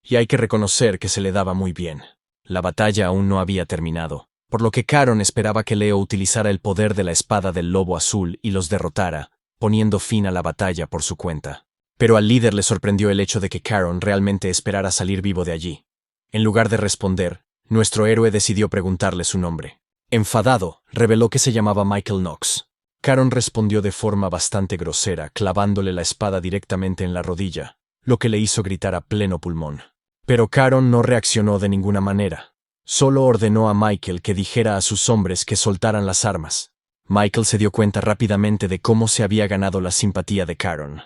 Y hay que reconocer que se le daba muy bien. La batalla aún no había terminado, por lo que Caron esperaba que Leo utilizara el poder de la espada del lobo azul y los derrotara, poniendo fin a la batalla por su cuenta. Pero al líder le sorprendió el hecho de que Caron realmente esperara salir vivo de allí. En lugar de responder, nuestro héroe decidió preguntarle su nombre. Enfadado, reveló que se llamaba Michael Knox. Caron respondió de forma bastante grosera, clavándole la espada directamente en la rodilla, lo que le hizo gritar a pleno pulmón. Pero Caron no reaccionó de ninguna manera. Solo ordenó a Michael que dijera a sus hombres que soltaran las armas. Michael se dio cuenta rápidamente de cómo se había ganado la simpatía de Caron.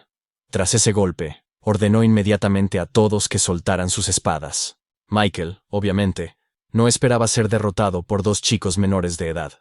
Tras ese golpe, ordenó inmediatamente a todos que soltaran sus espadas. Michael, obviamente, no esperaba ser derrotado por dos chicos menores de edad.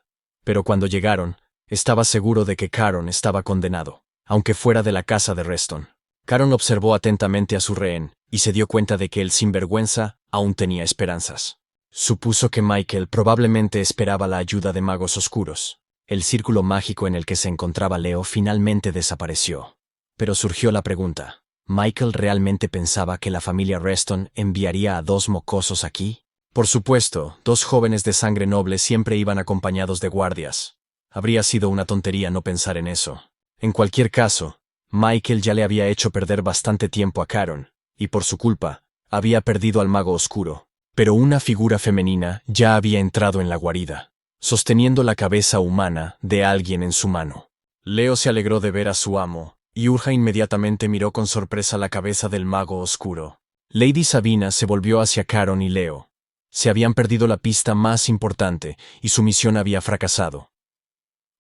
Pero cuando llegaron, estaba seguro de que Caron estaba condenado, aunque fuera de la casa de Reston. Caron observó atentamente a su rehén y se dio cuenta de que el sinvergüenza aún tenía esperanzas. Supuso que Michael probablemente esperaba la ayuda de magos oscuros. El círculo mágico en el que se encontraba Leo finalmente desapareció. Pero surgió la pregunta, ¿Michael realmente pensaba que la familia Reston enviaría a dos mocosos aquí? Por supuesto, dos jóvenes de sangre noble siempre iban acompañados de guardias. Habría sido una tontería no pensar en eso. En cualquier caso, Michael ya le había hecho perder bastante tiempo a Caron, y por su culpa, había perdido al mago oscuro. Pero una figura femenina ya había entrado en la guarida, sosteniendo la cabeza humana de alguien en su mano. Leo se alegró de ver a su amo, y Urja inmediatamente miró con sorpresa la cabeza del mago oscuro. Lady Sabina se volvió hacia Caron y Leo. Se habían perdido la pista más importante, y su misión había fracasado.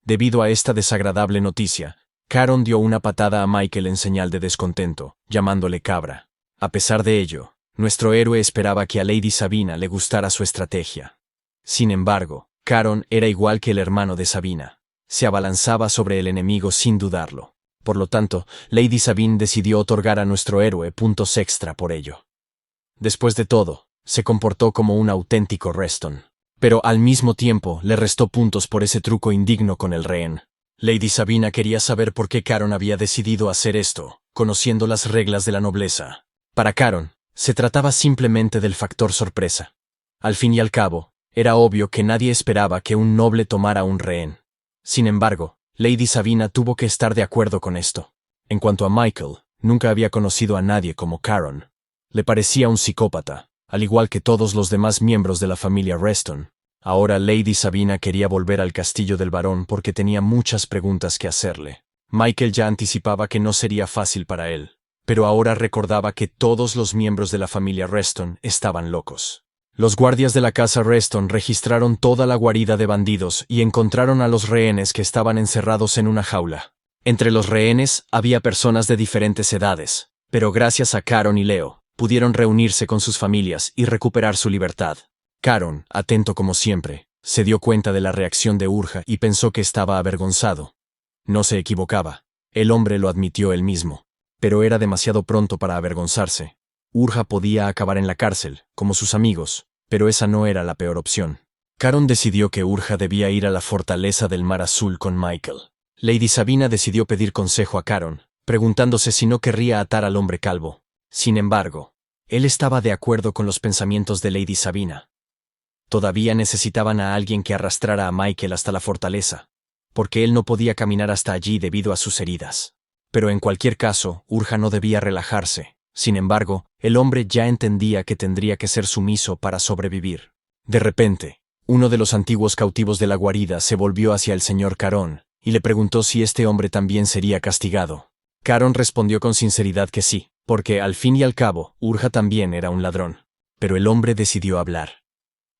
Debido a esta desagradable noticia, Caron dio una patada a Michael en señal de descontento, llamándole cabra. A pesar de ello, nuestro héroe esperaba que a Lady Sabina le gustara su estrategia. Sin embargo, Caron era igual que el hermano de Sabina. Se abalanzaba sobre el enemigo sin dudarlo. Por lo tanto, Lady Sabine decidió otorgar a nuestro héroe puntos extra por ello. Después de todo, se comportó como un auténtico Reston. Pero al mismo tiempo le restó puntos por ese truco indigno con el rehén. Lady Sabina quería saber por qué Caron había decidido hacer esto, conociendo las reglas de la nobleza. Para Caron, se trataba simplemente del factor sorpresa. Al fin y al cabo, era obvio que nadie esperaba que un noble tomara un rehén. Sin embargo, Lady Sabina tuvo que estar de acuerdo con esto. En cuanto a Michael, nunca había conocido a nadie como Caron. Le parecía un psicópata, al igual que todos los demás miembros de la familia Reston. Ahora Lady Sabina quería volver al castillo del barón porque tenía muchas preguntas que hacerle. Michael ya anticipaba que no sería fácil para él, pero ahora recordaba que todos los miembros de la familia Reston estaban locos. Los guardias de la casa Reston registraron toda la guarida de bandidos y encontraron a los rehenes que estaban encerrados en una jaula. Entre los rehenes había personas de diferentes edades, pero gracias a Caron y Leo, pudieron reunirse con sus familias y recuperar su libertad. Caron, atento como siempre, se dio cuenta de la reacción de Urja y pensó que estaba avergonzado. No se equivocaba. El hombre lo admitió él mismo. Pero era demasiado pronto para avergonzarse. Urja podía acabar en la cárcel, como sus amigos, pero esa no era la peor opción. Caron decidió que Urja debía ir a la fortaleza del Mar Azul con Michael. Lady Sabina decidió pedir consejo a Caron, preguntándose si no querría atar al hombre calvo. Sin embargo, él estaba de acuerdo con los pensamientos de Lady Sabina. Todavía necesitaban a alguien que arrastrara a Michael hasta la fortaleza, porque él no podía caminar hasta allí debido a sus heridas. Pero en cualquier caso, Urja no debía relajarse. Sin embargo, el hombre ya entendía que tendría que ser sumiso para sobrevivir. De repente, uno de los antiguos cautivos de la guarida se volvió hacia el señor Caron y le preguntó si este hombre también sería castigado. Caron respondió con sinceridad que sí, porque al fin y al cabo, Urja también era un ladrón. Pero el hombre decidió hablar.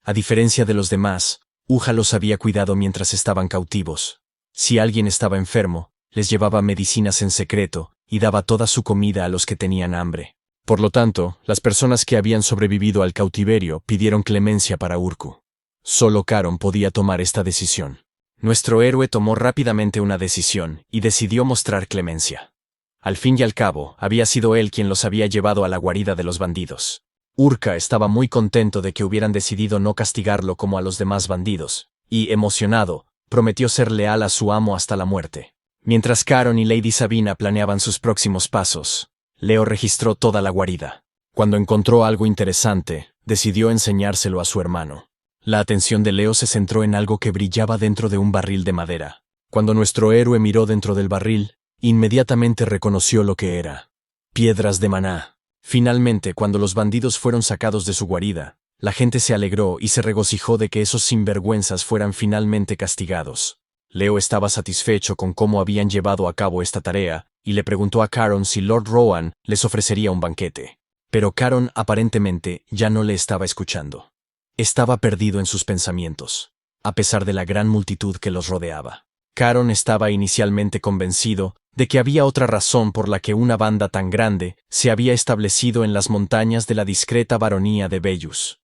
A diferencia de los demás, Urja los había cuidado mientras estaban cautivos. Si alguien estaba enfermo, les llevaba medicinas en secreto y daba toda su comida a los que tenían hambre. Por lo tanto, las personas que habían sobrevivido al cautiverio pidieron clemencia para Urku. Solo Caron podía tomar esta decisión. Nuestro héroe tomó rápidamente una decisión y decidió mostrar clemencia. Al fin y al cabo, había sido él quien los había llevado a la guarida de los bandidos. Urka estaba muy contento de que hubieran decidido no castigarlo como a los demás bandidos, y, emocionado, prometió ser leal a su amo hasta la muerte. Mientras Caron y Lady Sabina planeaban sus próximos pasos, Leo registró toda la guarida. Cuando encontró algo interesante, decidió enseñárselo a su hermano. La atención de Leo se centró en algo que brillaba dentro de un barril de madera. Cuando nuestro héroe miró dentro del barril, inmediatamente reconoció lo que era. Piedras de maná. Finalmente, cuando los bandidos fueron sacados de su guarida, la gente se alegró y se regocijó de que esos sinvergüenzas fueran finalmente castigados. Leo estaba satisfecho con cómo habían llevado a cabo esta tarea y le preguntó a Caron si Lord Rohan les ofrecería un banquete. Pero Caron aparentemente ya no le estaba escuchando. Estaba perdido en sus pensamientos, a pesar de la gran multitud que los rodeaba. Caron estaba inicialmente convencido de que había otra razón por la que una banda tan grande se había establecido en las montañas de la discreta baronía de Bellus.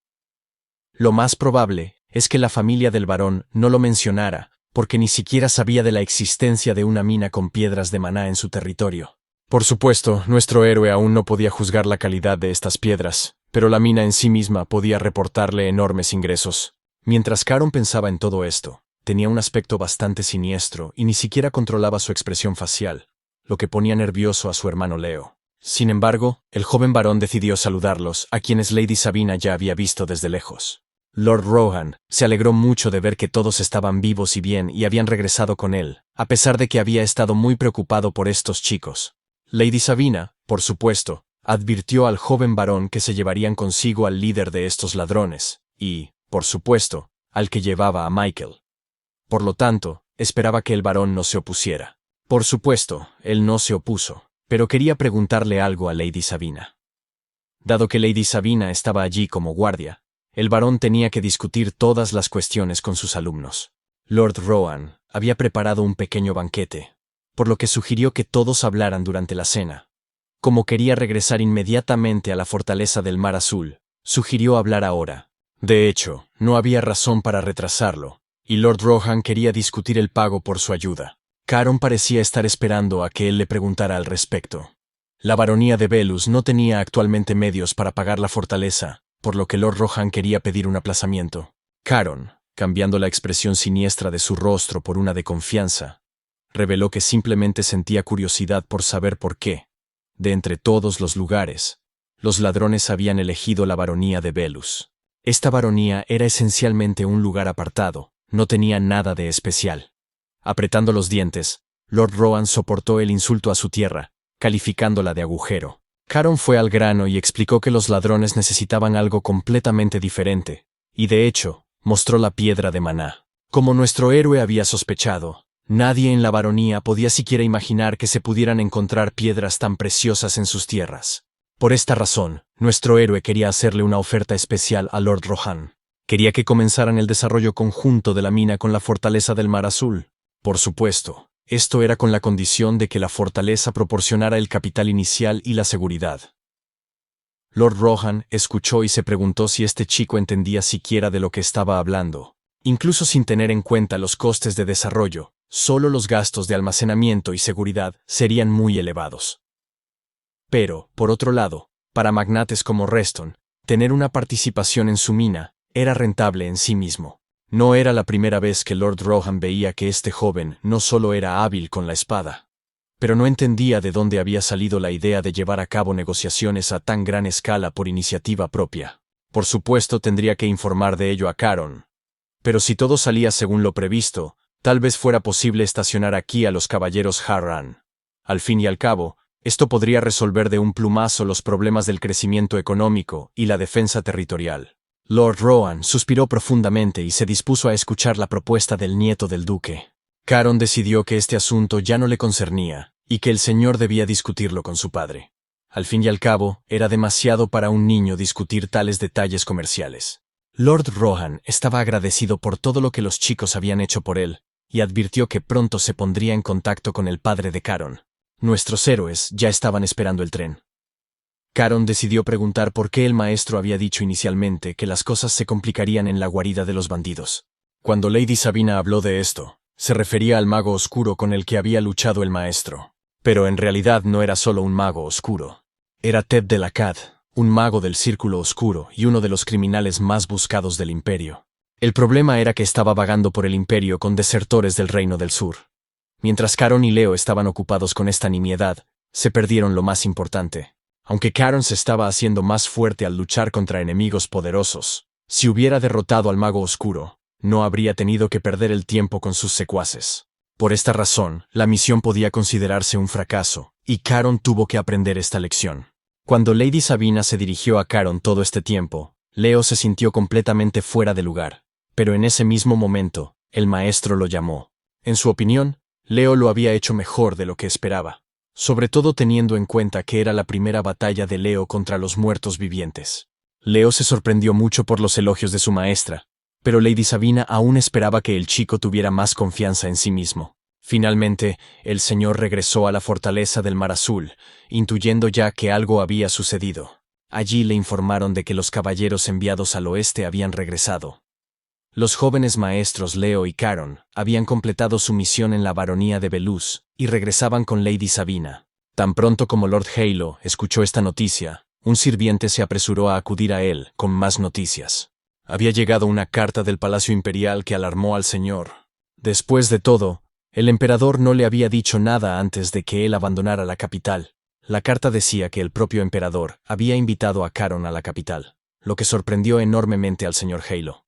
Lo más probable es que la familia del barón no lo mencionara, porque ni siquiera sabía de la existencia de una mina con piedras de maná en su territorio. Por supuesto, nuestro héroe aún no podía juzgar la calidad de estas piedras, pero la mina en sí misma podía reportarle enormes ingresos. Mientras Caron pensaba en todo esto, tenía un aspecto bastante siniestro y ni siquiera controlaba su expresión facial, lo que ponía nervioso a su hermano Leo. Sin embargo, el joven varón decidió saludarlos, a quienes Lady Sabina ya había visto desde lejos. Lord Rohan se alegró mucho de ver que todos estaban vivos y bien y habían regresado con él, a pesar de que había estado muy preocupado por estos chicos. Lady Sabina, por supuesto, advirtió al joven varón que se llevarían consigo al líder de estos ladrones, y, por supuesto, al que llevaba a Michael. Por lo tanto, esperaba que el varón no se opusiera. Por supuesto, él no se opuso, pero quería preguntarle algo a Lady Sabina. Dado que Lady Sabina estaba allí como guardia, el varón tenía que discutir todas las cuestiones con sus alumnos. Lord Rohan había preparado un pequeño banquete, por lo que sugirió que todos hablaran durante la cena. Como quería regresar inmediatamente a la fortaleza del Mar Azul, sugirió hablar ahora. De hecho, no había razón para retrasarlo, y Lord Rohan quería discutir el pago por su ayuda. Caron parecía estar esperando a que él le preguntara al respecto. La baronía de Belus no tenía actualmente medios para pagar la fortaleza, por lo que Lord Rohan quería pedir un aplazamiento. Caron, cambiando la expresión siniestra de su rostro por una de confianza, reveló que simplemente sentía curiosidad por saber por qué, de entre todos los lugares, los ladrones habían elegido la baronía de Belus. Esta baronía era esencialmente un lugar apartado, no tenía nada de especial. Apretando los dientes, Lord Rohan soportó el insulto a su tierra, calificándola de agujero. Caron fue al grano y explicó que los ladrones necesitaban algo completamente diferente, y de hecho, mostró la piedra de maná. Como nuestro héroe había sospechado, nadie en la baronía podía siquiera imaginar que se pudieran encontrar piedras tan preciosas en sus tierras. Por esta razón, nuestro héroe quería hacerle una oferta especial a Lord Rohan. Quería que comenzaran el desarrollo conjunto de la mina con la fortaleza del Mar Azul. Por supuesto, esto era con la condición de que la fortaleza proporcionara el capital inicial y la seguridad. Lord Rohan escuchó y se preguntó si este chico entendía siquiera de lo que estaba hablando. Incluso sin tener en cuenta los costes de desarrollo, solo los gastos de almacenamiento y seguridad serían muy elevados. Pero, por otro lado, para magnates como Reston, tener una participación en su mina era rentable en sí mismo. No era la primera vez que Lord Rohan veía que este joven no solo era hábil con la espada, pero no entendía de dónde había salido la idea de llevar a cabo negociaciones a tan gran escala por iniciativa propia. Por supuesto tendría que informar de ello a Caron. Pero si todo salía según lo previsto, tal vez fuera posible estacionar aquí a los caballeros Harran. Al fin y al cabo, esto podría resolver de un plumazo los problemas del crecimiento económico y la defensa territorial. Lord Rohan suspiró profundamente y se dispuso a escuchar la propuesta del nieto del duque. Caron decidió que este asunto ya no le concernía, y que el señor debía discutirlo con su padre. Al fin y al cabo, era demasiado para un niño discutir tales detalles comerciales. Lord Rohan estaba agradecido por todo lo que los chicos habían hecho por él, y advirtió que pronto se pondría en contacto con el padre de Caron. Nuestros héroes ya estaban esperando el tren. Caron decidió preguntar por qué el maestro había dicho inicialmente que las cosas se complicarían en la guarida de los bandidos. Cuando Lady Sabina habló de esto, se refería al mago oscuro con el que había luchado el maestro. Pero en realidad no era solo un mago oscuro. Era Ted de la Cad, un mago del Círculo Oscuro y uno de los criminales más buscados del Imperio. El problema era que estaba vagando por el Imperio con desertores del Reino del Sur. Mientras Caron y Leo estaban ocupados con esta nimiedad, se perdieron lo más importante. Aunque Caron se estaba haciendo más fuerte al luchar contra enemigos poderosos, si hubiera derrotado al mago oscuro, no habría tenido que perder el tiempo con sus secuaces. Por esta razón, la misión podía considerarse un fracaso, y Caron tuvo que aprender esta lección. Cuando Lady Sabina se dirigió a Caron todo este tiempo, Leo se sintió completamente fuera de lugar. Pero en ese mismo momento, el maestro lo llamó. En su opinión, Leo lo había hecho mejor de lo que esperaba, sobre todo teniendo en cuenta que era la primera batalla de Leo contra los muertos vivientes. Leo se sorprendió mucho por los elogios de su maestra, pero Lady Sabina aún esperaba que el chico tuviera más confianza en sí mismo. Finalmente, el señor regresó a la fortaleza del Mar Azul, intuyendo ya que algo había sucedido. Allí le informaron de que los caballeros enviados al oeste habían regresado. Los jóvenes maestros Leo y Caron habían completado su misión en la baronía de Belus y regresaban con Lady Sabina. Tan pronto como Lord Halo escuchó esta noticia, un sirviente se apresuró a acudir a él con más noticias. Había llegado una carta del Palacio Imperial que alarmó al señor. Después de todo, el emperador no le había dicho nada antes de que él abandonara la capital. La carta decía que el propio emperador había invitado a Caron a la capital, lo que sorprendió enormemente al señor Halo.